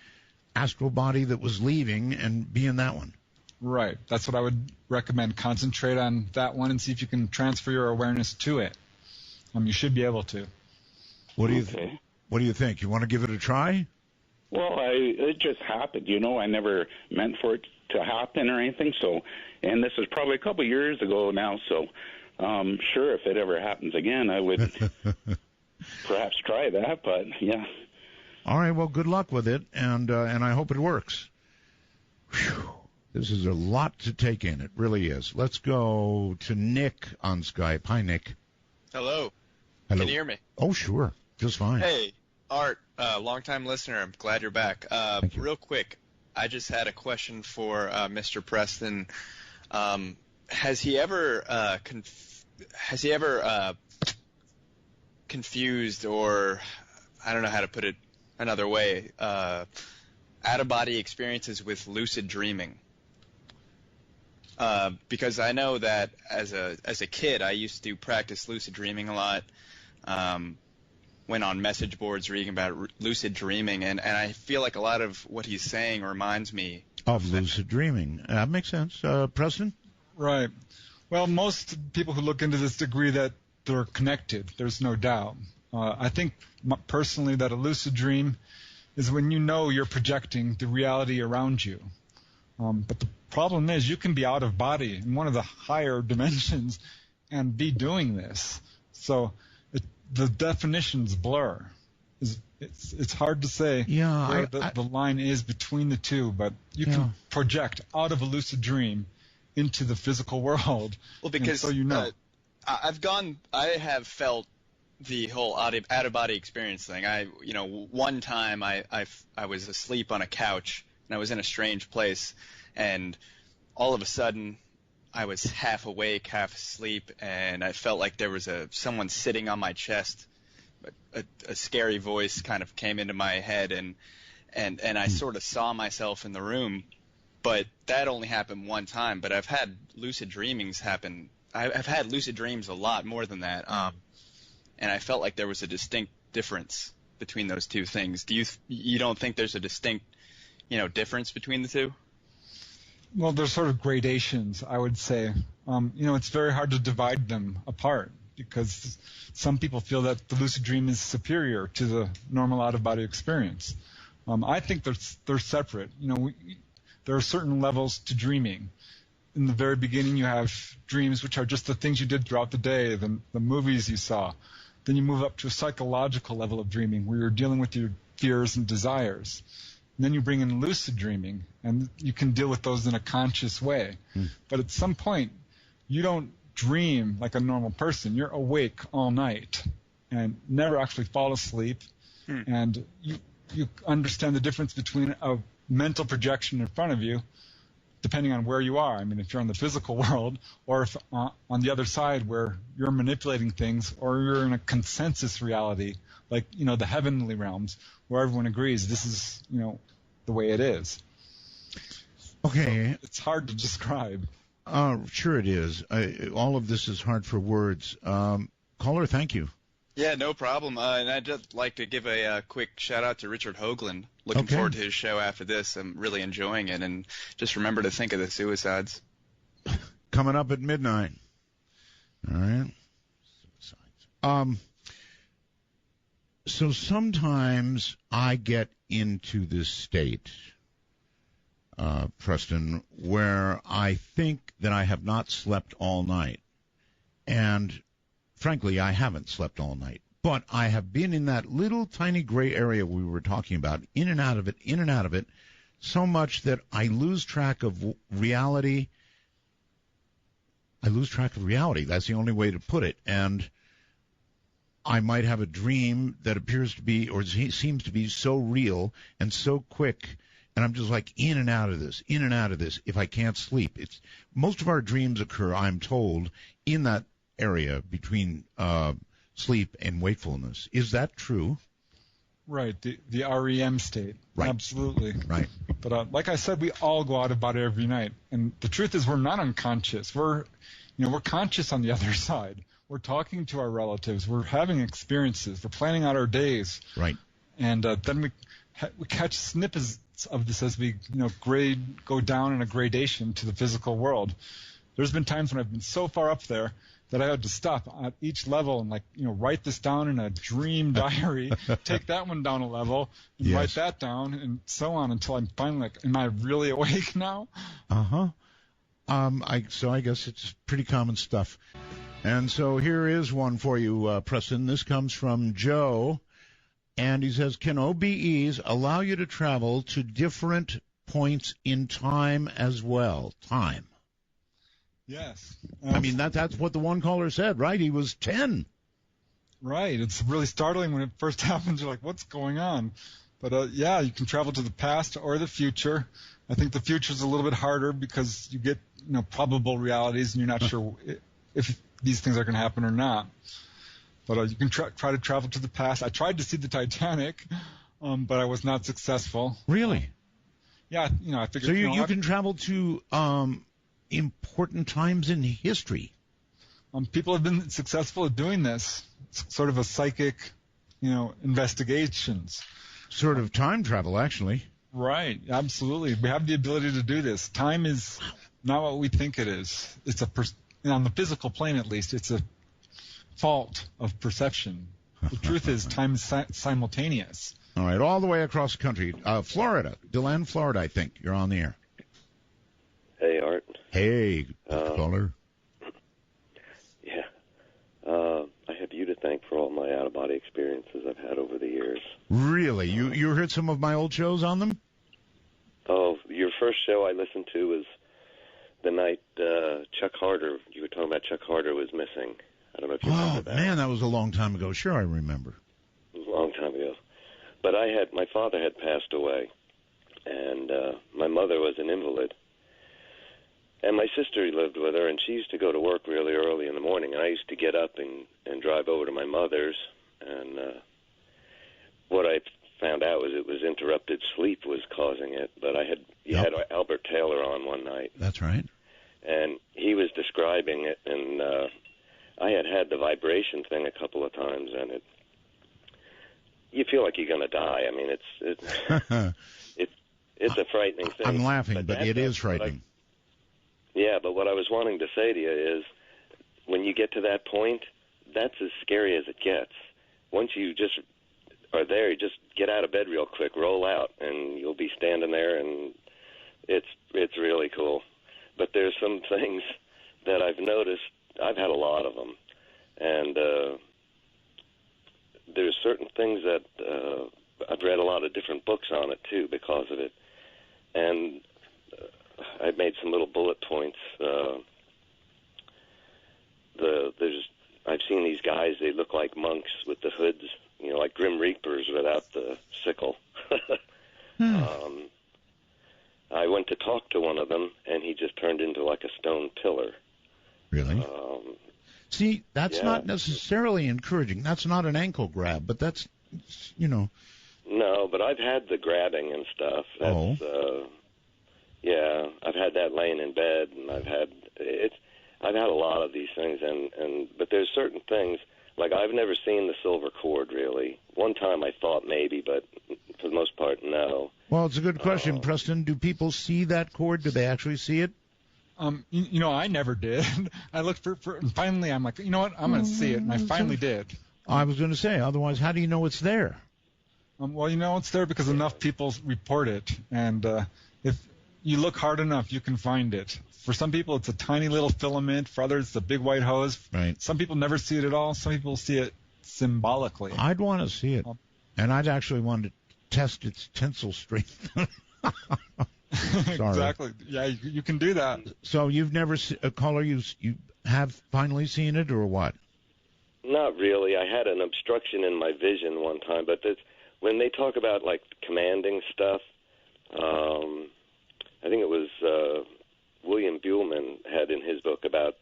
astral body that was leaving and be in that one. Right. That's what I would recommend. Concentrate on that one and see if you can transfer your awareness to it. You should be able to. What do you think? You want to give it a try? Well, it just happened. I never meant for it to happen or anything. So, and this is probably a couple of years ago now. So, sure, if it ever happens again, I would perhaps try that. But yeah. All right. Well, good luck with it, and I hope it works. Whew. This is a lot to take in. It really is. Let's go to Nick on Skype. Hi, Nick. Hello. Hello. Can you hear me? Oh, sure. Just fine. Hey, Art, long-time listener. I'm glad you're back. Thank you. Real quick, I just had a question for Mr. Preston. Has he ever confused, or I don't know how to put it another way, out-of-body experiences with lucid dreaming? Because I know that as a kid, I used to practice lucid dreaming a lot. Went on message boards reading about lucid dreaming, and I feel like a lot of what he's saying reminds me of lucid dreaming. That makes sense. Preston? Right. Well, most people who look into this agree that they're connected. There's no doubt. I think personally that a lucid dream is when you're projecting the reality around you. But the problem is you can be out of body in one of the higher dimensions and be doing this. So the definitions blur. It's hard to say where the line is between the two, but you can project out of a lucid dream into the physical world. Well, because I have felt the whole out-of-body experience thing. One time I was asleep on a couch and I was in a strange place, and all of a sudden I was half awake, half asleep, and I felt like there was someone sitting on my chest. A scary voice kind of came into my head, and I sort of saw myself in the room. But that only happened one time. But I've had lucid dreamings happen. I've had lucid dreams a lot more than that. and I felt like there was a distinct difference between those two things. You don't think there's a distinct, difference between the two? Well, there's sort of gradations, I would say. It's very hard to divide them apart because some people feel that the lucid dream is superior to the normal out-of-body experience. I think they're separate. There are certain levels to dreaming. In the very beginning, you have dreams, which are just the things you did throughout the day, the movies you saw. Then you move up to a psychological level of dreaming where you're dealing with your fears and desires. And then you bring in lucid dreaming, and you can deal with those in a conscious way. But at some point, you don't dream like a normal person. You're awake all night and never actually fall asleep. And you understand the difference between a mental projection in front of you, depending on where you are. I mean, if you're in the physical world, or if on the other side where you're manipulating things, or you're in a consensus reality, like, the heavenly realms, where everyone agrees this is, the way it is. Okay. So it's hard to describe. Sure it is. All of this is hard for words. Caller, thank you. Yeah, no problem. And I'd just like to give a quick shout-out to Richard Hoagland. Looking forward to his show after this. I'm really enjoying it. And just remember to think of the suicides. Coming up at midnight. All right. Suicides. So sometimes I get into this state, Preston, where I think that I have not slept all night. And frankly, I haven't slept all night. But I have been in that little tiny gray area we were talking about, in and out of it, so much that I lose track of reality. That's the only way to put it. And I might have a dream that appears to be, or seems to be, so real and so quick, and I'm just like in and out of this, if I can't sleep. Most of our dreams occur, I'm told, in that area between sleep and wakefulness. Is that true? Right, the REM state. Right. Absolutely. Right. But like I said, we all go out of body every night, and the truth is we're not unconscious. We're conscious on the other side. We're talking to our relatives. We're having experiences. We're planning out our days. Right. And then we catch snippets of this as we go down in a gradation to the physical world. There's been times when I've been so far up there that I had to stop at each level and write this down in a dream diary, take that one down a level, and write that down, and so on until I'm finally like, am I really awake now? So I guess it's pretty common stuff. And so here is one for you, Preston. This comes from Joe, and he says, can OBEs allow you to travel to different points in time as well? Time. Yes. I mean, that's what the one caller said, right? He was 10. Right. It's really startling when it first happens. You're like, what's going on? But, you can travel to the past or the future. I think the future is a little bit harder because you get, probable realities, and you're not sure if these things are going to happen or not. But you can try to travel to the past. I tried to see the Titanic, but I was not successful. Really? Yeah. I figured. So you can travel to important times in history. People have been successful at doing this. It's sort of a psychic, investigations. Sort of time travel, actually. Right. Absolutely. We have the ability to do this. Time is not what we think it is. It's on the physical plane, at least, it's a fault of perception. The truth is, time is simultaneous. All right, all the way across the country. Florida, DeLand, Florida, I think. You're on the air. Hey, Art. Hey, caller. Yeah. I have you to thank for all my out-of-body experiences I've had over the years. Really? You heard some of my old shows on them? Oh, your first show I listened to was the night Chuck Harder, you were talking about Chuck Harder was missing. I don't know if you remember that. Oh, man, that was a long time ago. Sure, I remember. It was a long time ago. But my father had passed away, and my mother was an invalid. And my sister lived with her, and she used to go to work really early in the morning, and I used to get up and drive over to my mother's, and what I found out was it was interrupted sleep was causing it, but you had Albert Taylor on one night. That's right. And he was describing it, and I had the vibration thing a couple of times, and you feel like you're going to die. I mean, it's a frightening thing. I'm laughing, but it is frightening. Yeah, but what I was wanting to say to you is, when you get to that point, that's as scary as it gets. Once you just are there, you just get out of bed real quick, roll out, and you'll be standing there, and it's really cool. But there's some things that I've noticed. I've had a lot of them, and there's certain things that I've read a lot of different books on it too because of it, and I've made some little bullet points. I've seen these guys. They look like monks with the hoods, like Grim Reapers without the sickle. I went to talk to one of them, and he just turned into like a stone pillar. Really? See, that's not necessarily encouraging. That's not an ankle grab, but that's, No, but I've had the grabbing and stuff. That's, yeah, I've had that laying in bed, and I've had a lot of these things, but there's certain things, like I've never seen the silver cord, really. One time I thought maybe, but for the most part, no. Well, it's a good question, Preston. Do people see that cord? Do they actually see it? I never did. I looked for and finally I'm like, you know what? I'm going to see it, and I finally did. I was going to say, otherwise, how do you know it's there? Well, it's there because enough people report it, and if you look hard enough, you can find it. For some people, it's a tiny little filament. For others, it's a big white hose. Right. Some people never see it at all. Some people see it symbolically. I'd want to see it, and I'd actually want to test its tensile strength. Exactly. Yeah, you can do that. So you've never caller, you have finally seen it, or what? Not really. I had an obstruction in my vision one time, but when they talk about like commanding stuff, I think it was William Buhlman had in his book about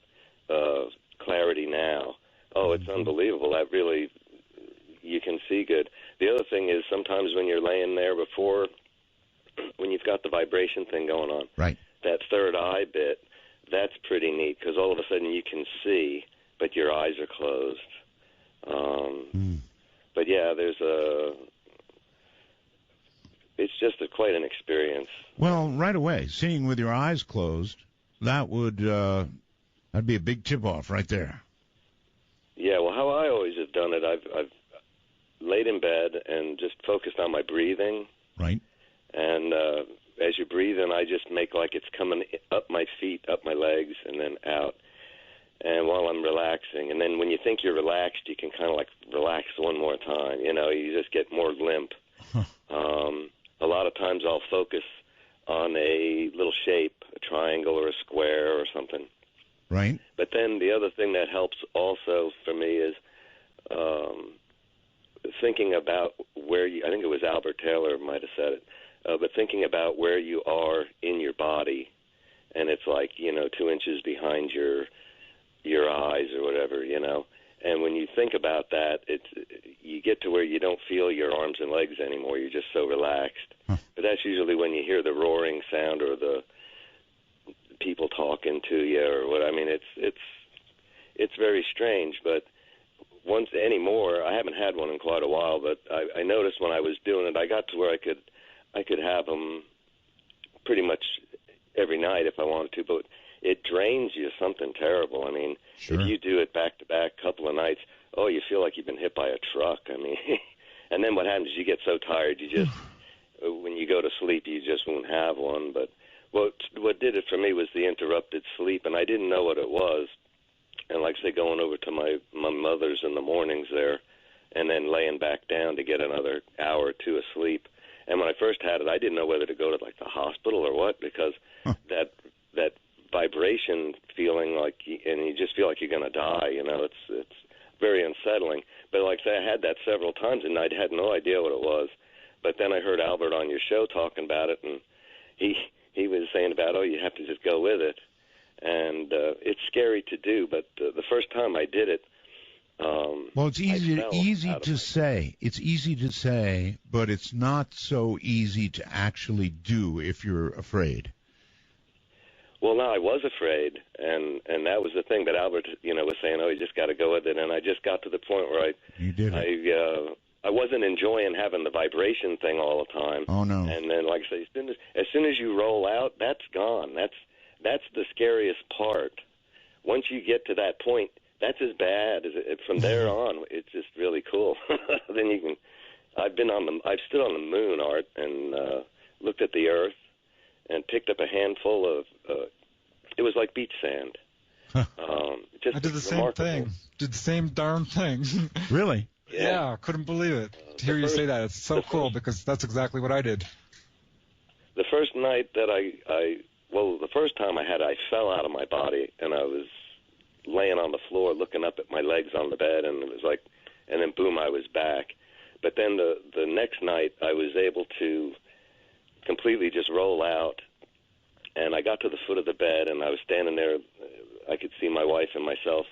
clarity now. Oh, it's unbelievable. That really, you can see good. The other thing is sometimes when you're laying there before, when you've got the vibration thing going on, right, that third eye bit, that's pretty neat because all of a sudden you can see, but your eyes are closed. But yeah, it's just quite an experience. Well, right away, seeing with your eyes closed, that'd be a big tip-off right there. Yeah, well, how I always have done it, I've laid in bed and just focused on my breathing. Right. And as you breathe in, I just make like it's coming up my feet, up my legs, and then out. And while I'm relaxing, and then when you think you're relaxed, you can kind of like relax one more time. You just get more limp. A lot of times I'll focus on a little shape, a triangle or a square or something. Right. But then the other thing that helps also for me is thinking about where I think it was Albert Taylor might have said it, but thinking about where you are in your body, and it's like, 2 inches behind your eyes or whatever, And when you think about that, you get to where you don't feel your arms and legs anymore. You're just so relaxed. But that's usually when you hear the roaring sound or the people talking to you or what. I mean, it's very strange. But once anymore, I haven't had one in quite a while. But I noticed when I was doing it, I got to where I could have them pretty much every night if I wanted to. But it drains you something terrible. I mean, sure. If you do it back-to-back couple of nights, you feel like you've been hit by a truck. I mean, and then what happens is you get so tired, you just, when you go to sleep, you just won't have one. But what did it for me was the interrupted sleep, and I didn't know what it was. And like I say, going over to my mother's in the mornings there, and then laying back down to get another hour or two of sleep. And when I first had it, I didn't know whether to go to like the hospital or what, because that vibration feeling and you just feel like you're going to die, it's very unsettling. But like I say, I had that several times, and I had no idea what it was. But then I heard Albert on your show talking about it, and he was saying about, you have to just go with it. And it's scary to do, but the first time I did it, well, it's easy to say. It's easy to say, but it's not so easy to actually do if you're afraid. Well, no, I was afraid, and that was the thing. But Albert, was saying, "Oh, you just got to go with it." And I just got to the point where I wasn't enjoying having the vibration thing all the time. Oh no! And then, like I say, as soon as you roll out, that's gone. That's the scariest part. Once you get to that point, that's as bad as it. From there on, it's just really cool. Then you can. I've stood on the moon, Art, and looked at the Earth, and picked up a handful of. It was like beach sand. Just I did the same thing. Did the same darn thing. Really? Yeah, couldn't believe it. To hear you say that, it's so cool because that's exactly what I did. The first night that the first time I fell out of my body, and I was laying on the floor looking up at my legs on the bed, and it was like, and then boom, I was back. But then the next night, I was able to completely just roll out, and I got to the foot of the bed, and I was standing there. I could see my wife and myself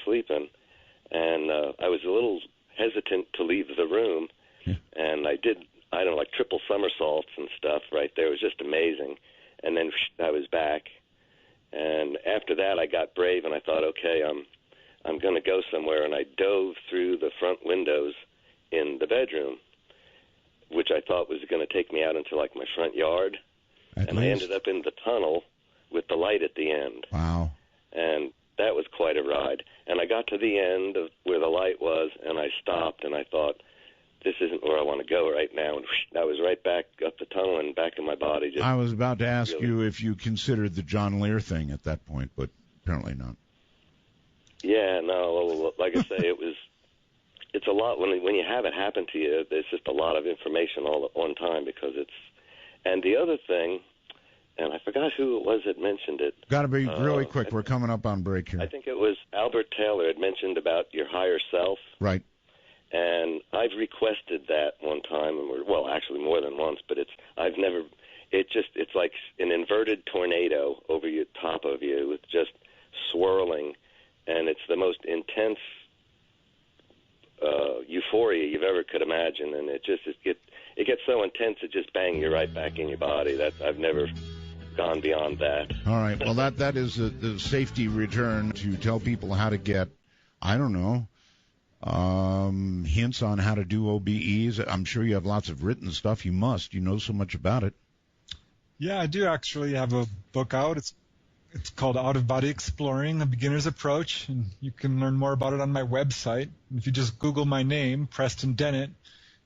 sleeping, and I was a little hesitant to leave the room, and I did, like triple somersaults and stuff right there. It was just amazing. And then I was back, and after that I got brave, and I thought, okay, I'm going to go somewhere, and I dove through the front windows in the bedroom, which I thought was going to take me out into like my front yard, and I ended up in the tunnel with the light at the end. Wow. And that was quite a ride. And I got to the end of where the light was, and I stopped, and I thought, this isn't where I want to go right now. And I was right back up the tunnel and back in my body. I was about to ask you if you considered the John Lear thing at that point, but apparently not. Yeah, no, like I say, it's a lot. When you have it happen to you, there's just a lot of information all at one time because it's... And the other thing, and I forgot who it was that mentioned it. Got to be really quick. We're coming up on break here. I think it was Albert Taylor had mentioned about your higher self. Right. And I've requested that one time, well, actually more than once, but it's like an inverted tornado over your top of you with just swirling, and it's the most intense euphoria you've ever could imagine, and it gets so intense it just bangs you right back in your body. I've never gone beyond that. All right, well that is the safety return to tell people how to get, I don't know, hints on how to do OBEs. I'm sure you have lots of written stuff. You know so much about it. Yeah, I do actually have a book out. It's called Out of Body Exploring, A Beginner's Approach, and you can learn more about it on my website. If you just Google my name, Preston Dennett,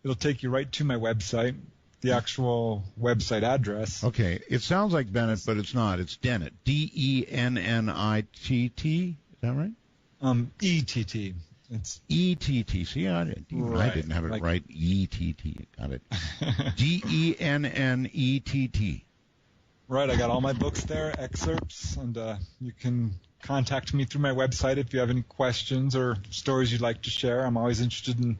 it'll take you right to my website, the actual website address. Okay, it sounds like Bennett, but it's not. It's Dennett, D-E-N-N-I-T-T. Is that right? E-T-T. It's E-T-T. See, I didn't have it right. E-T-T. Got it. D-E-N-N-E-T-T. Right, I got all my books there, excerpts, and you can contact me through my website if you have any questions or stories you'd like to share. I'm always interested in,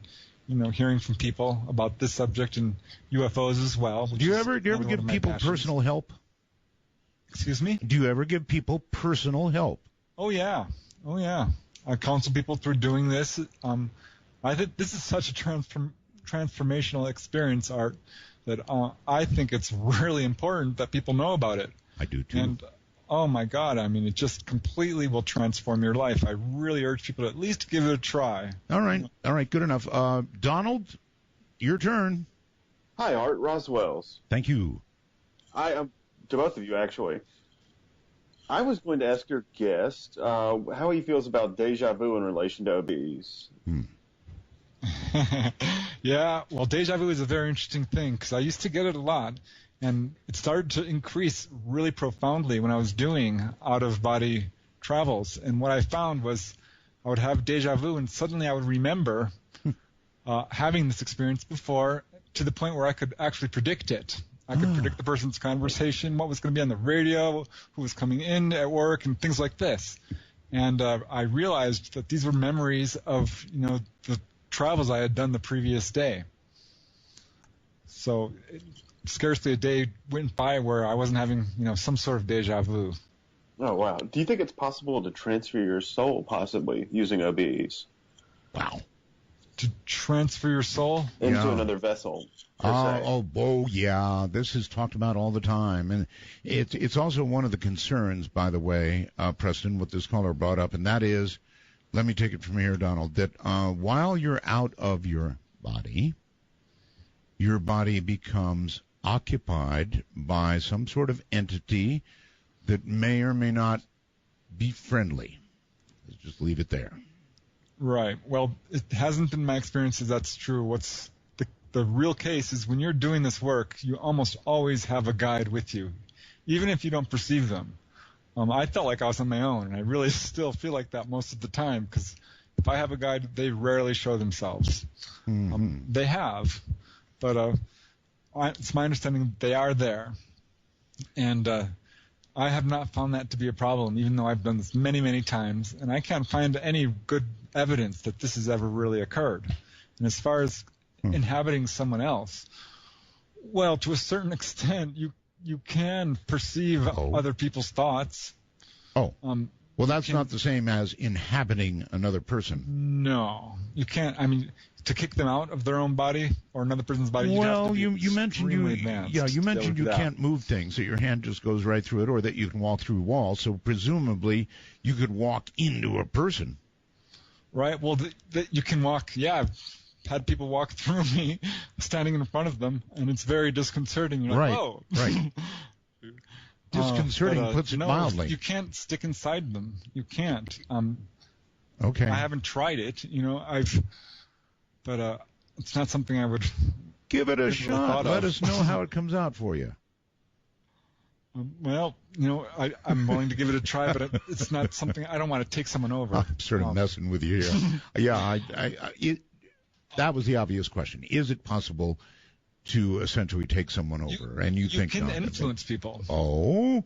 hearing from people about this subject and UFOs as well. Do you ever give people personal help? Excuse me? Do you ever give people personal help? Oh yeah. I counsel people through doing this. I think this is such a transformational experience, Art, that I think it's really important that people know about it. I do too. And oh my God, it just completely will transform your life. I really urge people to at least give it a try. All right, good enough. Donald, your turn. Hi, Art. Roswell's. Thank you. To both of you, actually. I was going to ask your guest how he feels about deja vu in relation to OBEs. Yeah, well, deja vu is a very interesting thing because I used to get it a lot, and it started to increase really profoundly when I was doing out-of-body travels. And what I found was I would have deja vu, and suddenly I would remember having this experience before to the point where I could actually predict it. I could predict the person's conversation, what was going to be on the radio, who was coming in at work, and things like this. And I realized that these were memories of, the travels I had done the previous day. So scarcely a day went by where I wasn't having, some sort of deja vu. Oh, wow. Do you think it's possible to transfer your soul, possibly, using OBEs? Wow. to transfer your soul into another vessel. Yeah. This is talked about all the time, and it's also one of the concerns, by the way, Preston, what this caller brought up, and that is, let me take it from here, Donald, that while you're out of your body becomes occupied by some sort of entity that may or may not be friendly. Let's just leave it there. Right. Well, it hasn't been my experience that that's true. What's the real case is when you're doing this work, you almost always have a guide with you, even if you don't perceive them. I felt like I was on my own, and I really still feel like that most of the time, because if I have a guide, they rarely show themselves. They have, but it's my understanding they are there. And I have not found that to be a problem, even though I've done this many, many times, and I can't find any good evidence that this has ever really occurred. And as far as inhabiting someone else, well, to a certain extent, you can perceive other people's thoughts. Well, that's not the same as inhabiting another person. No, you can't. I mean, to kick them out of their own body or another person's body. Well, you mentioned you can't move things, that your hand just goes right through it, or that you can walk through walls. So presumably, you could walk into a person. Right. Well, you can walk. Yeah, I've had people walk through me, standing in front of them, and it's very disconcerting. You're like, oh. Right. Disconcerting puts it mildly. You can't stick inside them. You can't. Okay. I haven't tried it. But it's not something I would. Give it a shot. Let us know how it comes out for you. Well, I'm willing to give it a try, but it's not something. I don't want to take someone over. I'm sort of messing with you here. Yeah, that was the obvious question. Is it possible to essentially take someone over? And you think can influence people. Oh.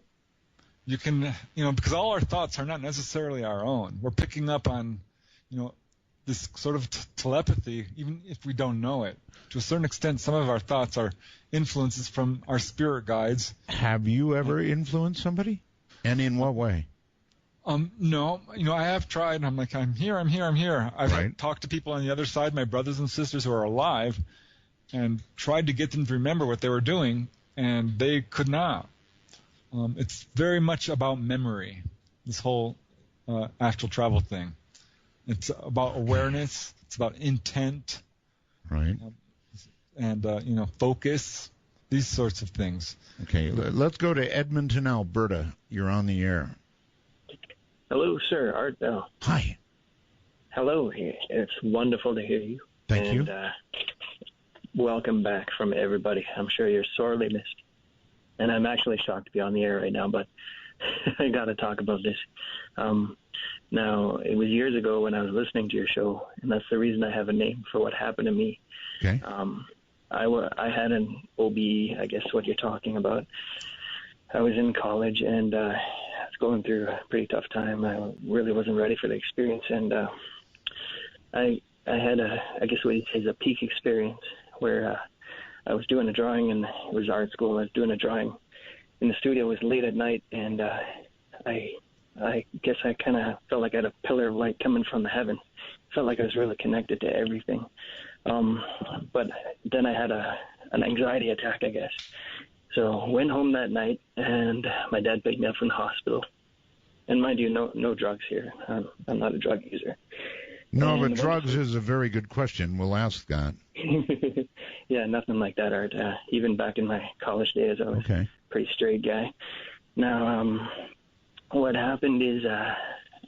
You can, because all our thoughts are not necessarily our own. We're picking up on, this sort of telepathy, even if we don't know it. To a certain extent, some of our thoughts are influences from our spirit guides. Have you ever influenced somebody? And in what way? No. I have tried. I'm like, I'm here. I've talked to people on the other side, my brothers and sisters who are alive, and tried to get them to remember what they were doing, and they could not. It's very much about memory, this whole astral travel thing. It's about awareness. It's about intent. Right. And, focus, these sorts of things. Okay, let's go to Edmonton, Alberta. You're on the air. Hello, sir. Art Bell. Hi. Hello. It's wonderful to hear you. Thank you. Welcome back from everybody. I'm sure you're sorely missed. And I'm actually shocked to be on the air right now, but I got to talk about this. Now, it was years ago when I was listening to your show, and that's the reason I have a name for what happened to me. Okay. I had an OBE, I guess what you're talking about. I was in college, and I was going through a pretty tough time. I really wasn't ready for the experience, and I had I guess what you'd say is a peak experience where I was doing a drawing, and it was art school. I was doing a drawing in the studio. It was late at night, and I guess I kind of felt like I had a pillar of light coming from the heaven. Felt like I was really connected to everything. But then I had an anxiety attack, I guess. So went home that night, and my dad picked me up from the hospital. And mind you, no drugs here. I'm not a drug user. No, but drugs is a very good question. We'll ask that. Yeah, nothing like that, Art. Even back in my college days, I was a pretty straight guy. Now, what happened is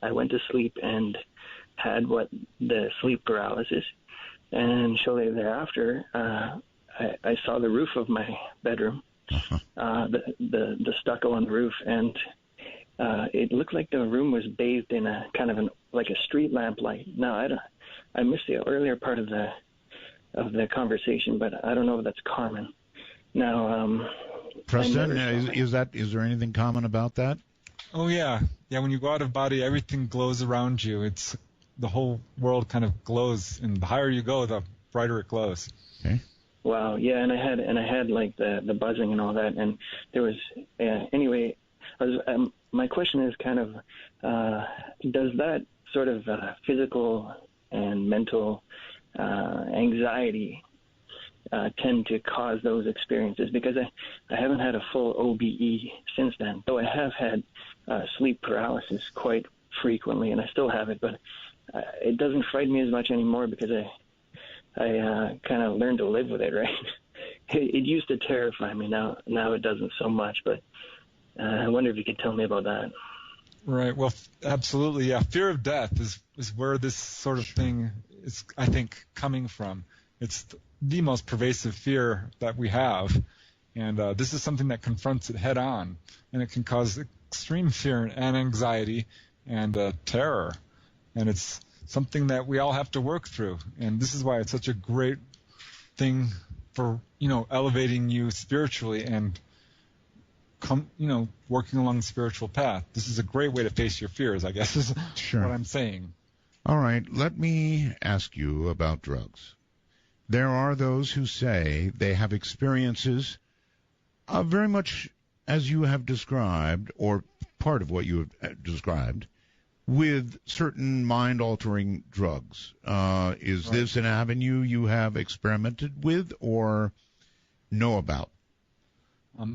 I went to sleep and had the sleep paralysis. And shortly thereafter, I saw the roof of my bedroom, the stucco on the roof, and it looked like the room was bathed in a kind of like a street lamp light. Now, I missed the earlier part of the conversation, but I don't know if that's common. Now, Preston, is there anything common about that? Oh yeah. When you go out of body, everything glows around you. It's the whole world kind of glows, and the higher you go, the brighter it glows. Okay. Wow. Yeah, and I had like the buzzing and all that, and there was anyway. My question is kind of, does that sort of physical and mental anxiety tend to cause those experiences, because I haven't had a full OBE since then. Though I have had sleep paralysis quite frequently, and I still have it, but it doesn't frighten me as much anymore because I kind of learned to live with it, right? It used to terrify me. Now it doesn't so much, but I wonder if you could tell me about that. Right. Well, absolutely. Yeah. Fear of death is where this sort of thing is, I think, coming from. It's the most pervasive fear that we have. And this is something that confronts it head on. And it can cause extreme fear and anxiety and terror. And it's something that we all have to work through. And this is why it's such a great thing for, elevating you spiritually and working along the spiritual path. This is a great way to face your fears, I guess, is what I'm saying. All right, let me ask you about drugs. There are those who say they have experiences very much as you have described, or part of what you have described, with certain mind-altering drugs. Is this an avenue you have experimented with or know about?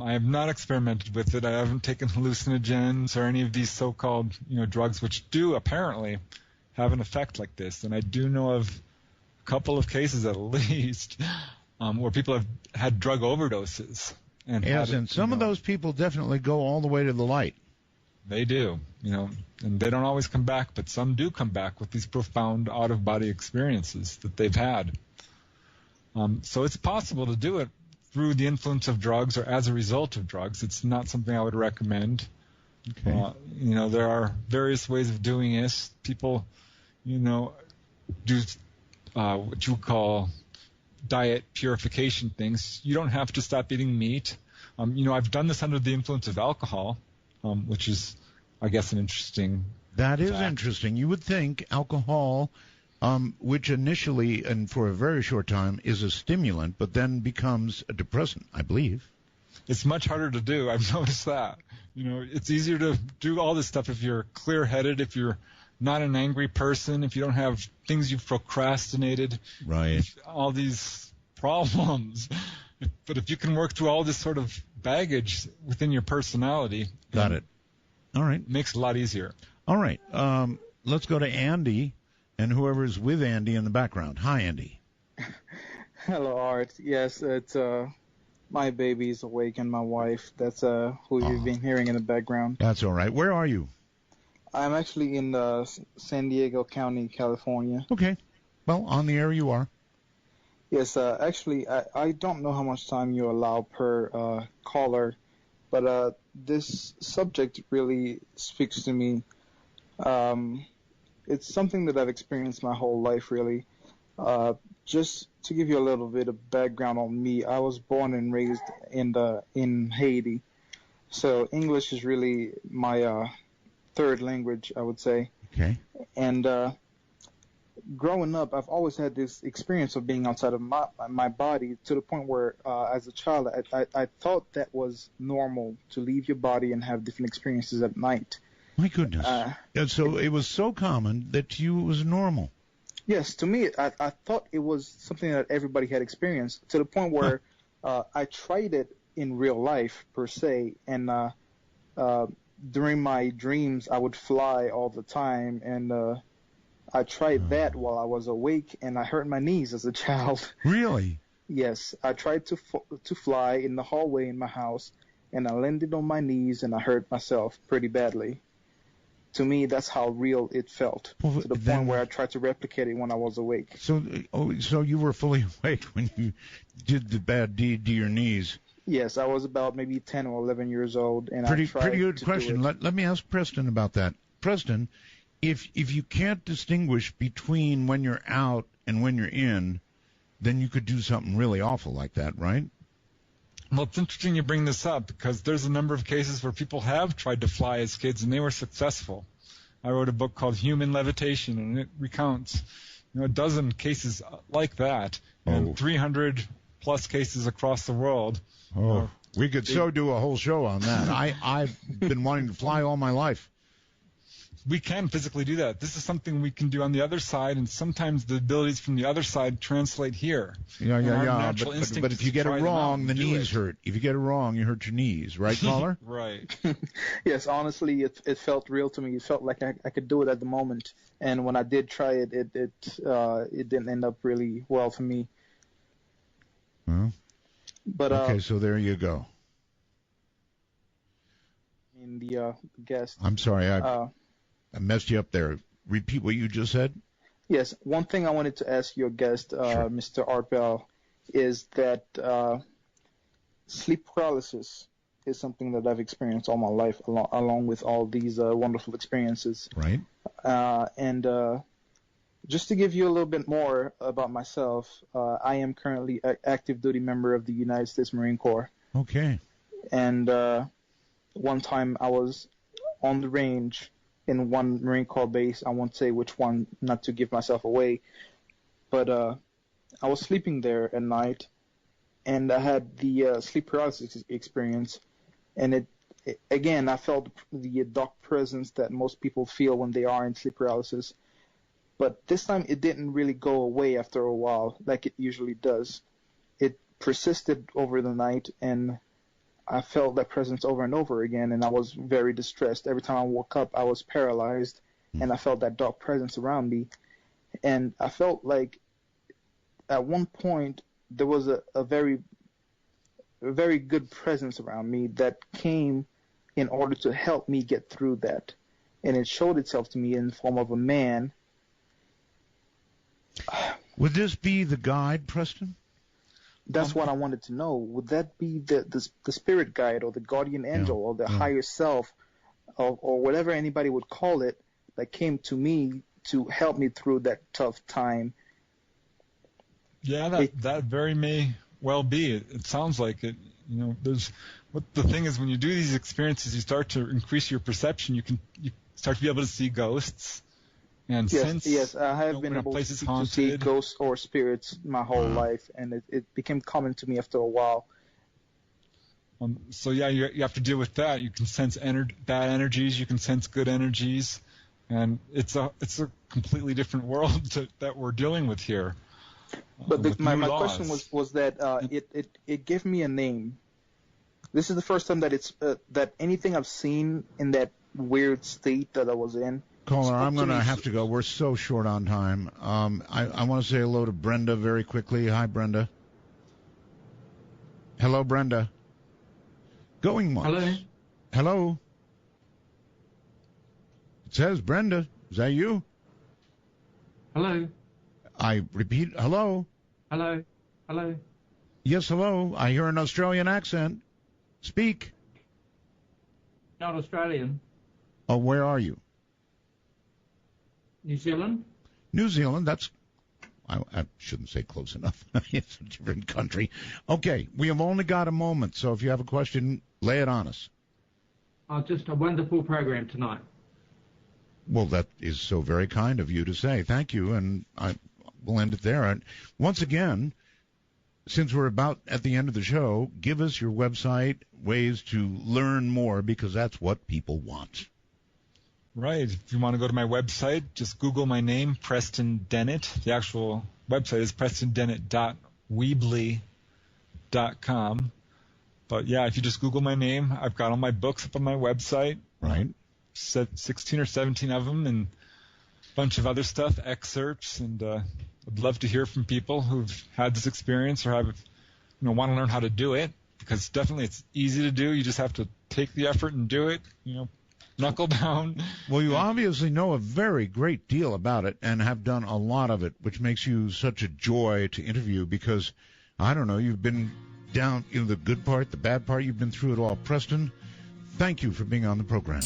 I have not experimented with it. I haven't taken hallucinogens or any of these so-called, drugs, which do apparently have an effect like this. And I do know of a couple of cases, at least, where people have had drug overdoses. And some of those people definitely go all the way to the light. They do, and they don't always come back, but some do come back with these profound out-of-body experiences that they've had. So it's possible to do it through the influence of drugs or as a result of drugs. It's not something I would recommend. Okay. There are various ways of doing this. People, do what you would call diet purification things. You don't have to stop eating meat. I've done this under the influence of alcohol, which is, I guess, an interesting That is interesting. You would think alcohol, which initially and for a very short time is a stimulant, but then becomes a depressant, I believe. It's much harder to do. I've noticed that. It's easier to do all this stuff if you're clear-headed, if you're not an angry person, if you don't have things you've procrastinated. Right. All these problems. But if you can work through all this sort of baggage within your personality. Got it. All right. It makes it a lot easier. All right. Let's go to Andy and whoever's with Andy in the background. Hi, Andy. Hello, Art. Yes, it's my baby's awake and my wife. That's who you've been hearing in the background. That's all right. Where are you? I'm actually in San Diego County, California. Okay. Well, on the air you are. Yes, actually, I don't know how much time you allow per caller, but this subject really speaks to me. It's something that I've experienced my whole life, really. Just to give you a little bit of background on me, I was born and raised in Haiti, so English is really my third language, I would say. Okay. And growing up, I've always had this experience of being outside of my body, to the point where, as a child, I thought that was normal to leave your body and have different experiences at night. My goodness. So it was so common that to you it was normal. Yes, to me, I thought it was something that everybody had experienced, to the point where I tried it in real life, per se, and during my dreams, I would fly all the time, and I tried that while I was awake, and I hurt my knees as a child. Really? Yes, I tried to fly in the hallway in my house, and I landed on my knees, and I hurt myself pretty badly. To me, that's how real it felt, to the point where I tried to replicate it when I was awake. So you were fully awake when you did the bad deed to your knees? Yes, I was about maybe 10 or 11 years old, and I tried pretty good to question. do it. Let me ask Preston about that. Preston, if you can't distinguish between when you're out and when you're in, then you could do something really awful like that, right? Well, it's interesting you bring this up, because there's a number of cases where people have tried to fly as kids and they were successful. I wrote a book called Human Levitation, and it recounts a dozen cases like that, and 300 plus cases across the world. Oh, we could do a whole show on that. I've been wanting to fly all my life. we can physically do that. This is something we can do on the other side, and sometimes the abilities from the other side translate here. Yeah. But if you get it wrong, the knees hurt. If you get it wrong, you hurt your knees, right, caller? Right. Yes, honestly, it felt real to me. It felt like I could do it at the moment, and when I did try it, it didn't end up really well for me. Well, but okay, so there you go. In the guest. I'm sorry, I messed you up there. Repeat what you just said. Yes, one thing I wanted to ask your guest, Sure. Mr. Art Bell, is that sleep paralysis is something that I've experienced all my life, along with all these wonderful experiences. Right. And just to give you a little bit more about myself, I am currently an active duty member of the United States Marine Corps. Okay. And one time I was on the range in one Marine Corps base. I won't say which one, not to give myself away, but I was sleeping there at night, and I had the sleep paralysis experience, and again, I felt the dark presence that most people feel when they are in sleep paralysis, but this time it didn't really go away after a while like it usually does. It persisted over the night, and I felt that presence over and over again, and I was very distressed. Every time I woke up, I was paralyzed, and I felt that dark presence around me. And I felt like at one point there was a very good presence around me that came in order to help me get through that. And it showed itself to me in the form of a man. Would this be the guide, Preston? That's what I wanted to know. Would that be the spirit guide or the guardian angel or the higher self or whatever anybody would call it that came to me to help me through that tough time? Yeah, that very may well be. It sounds like it. The thing is, when you do these experiences, you start to increase your perception. You start to be able to see ghosts. And yes, I have been able to see ghosts or spirits my whole life, and it became common to me after a while. So yeah, you have to deal with that. You can sense bad energies, you can sense good energies, and it's a completely different world that we're dealing with here. But my question was that it gave me a name. This is the first time that it's that anything I've seen in that weird state that I was in. Caller, I'm going to have to go. We're so short on time. I want to say hello to Brenda very quickly. Hi, Brenda. Hello, Brenda. Going once. Hello. Hello. It says Brenda. Is that you? Hello. I repeat, hello. Hello. Hello. Yes, hello. I hear an Australian accent. Speak. Not Australian. Oh, where are you? New Zealand? New Zealand, I shouldn't say close enough. It's a different country. Okay, we have only got a moment, so if you have a question, lay it on us. Just a wonderful program tonight. Well, that is so very kind of you to say. Thank you, and I will end it there. And once again, since we're about at the end of the show, give us your website, ways to learn more, because that's what people want. Right. If you want to go to my website, just Google my name, Preston Dennett. The actual website is prestondennett.weebly.com. But yeah, if you just Google my name, I've got all my books up on my website. Right. 16 or 17 of them, and a bunch of other stuff, excerpts, and I'd love to hear from people who've had this experience or want to learn how to do it, because definitely it's easy to do. You just have to take the effort and do it. Knuckle down. Well, you obviously know a very great deal about it and have done a lot of it, which makes you such a joy to interview because, I don't know, you've been down, the good part, the bad part, you've been through it all. Preston, thank you for being on the program.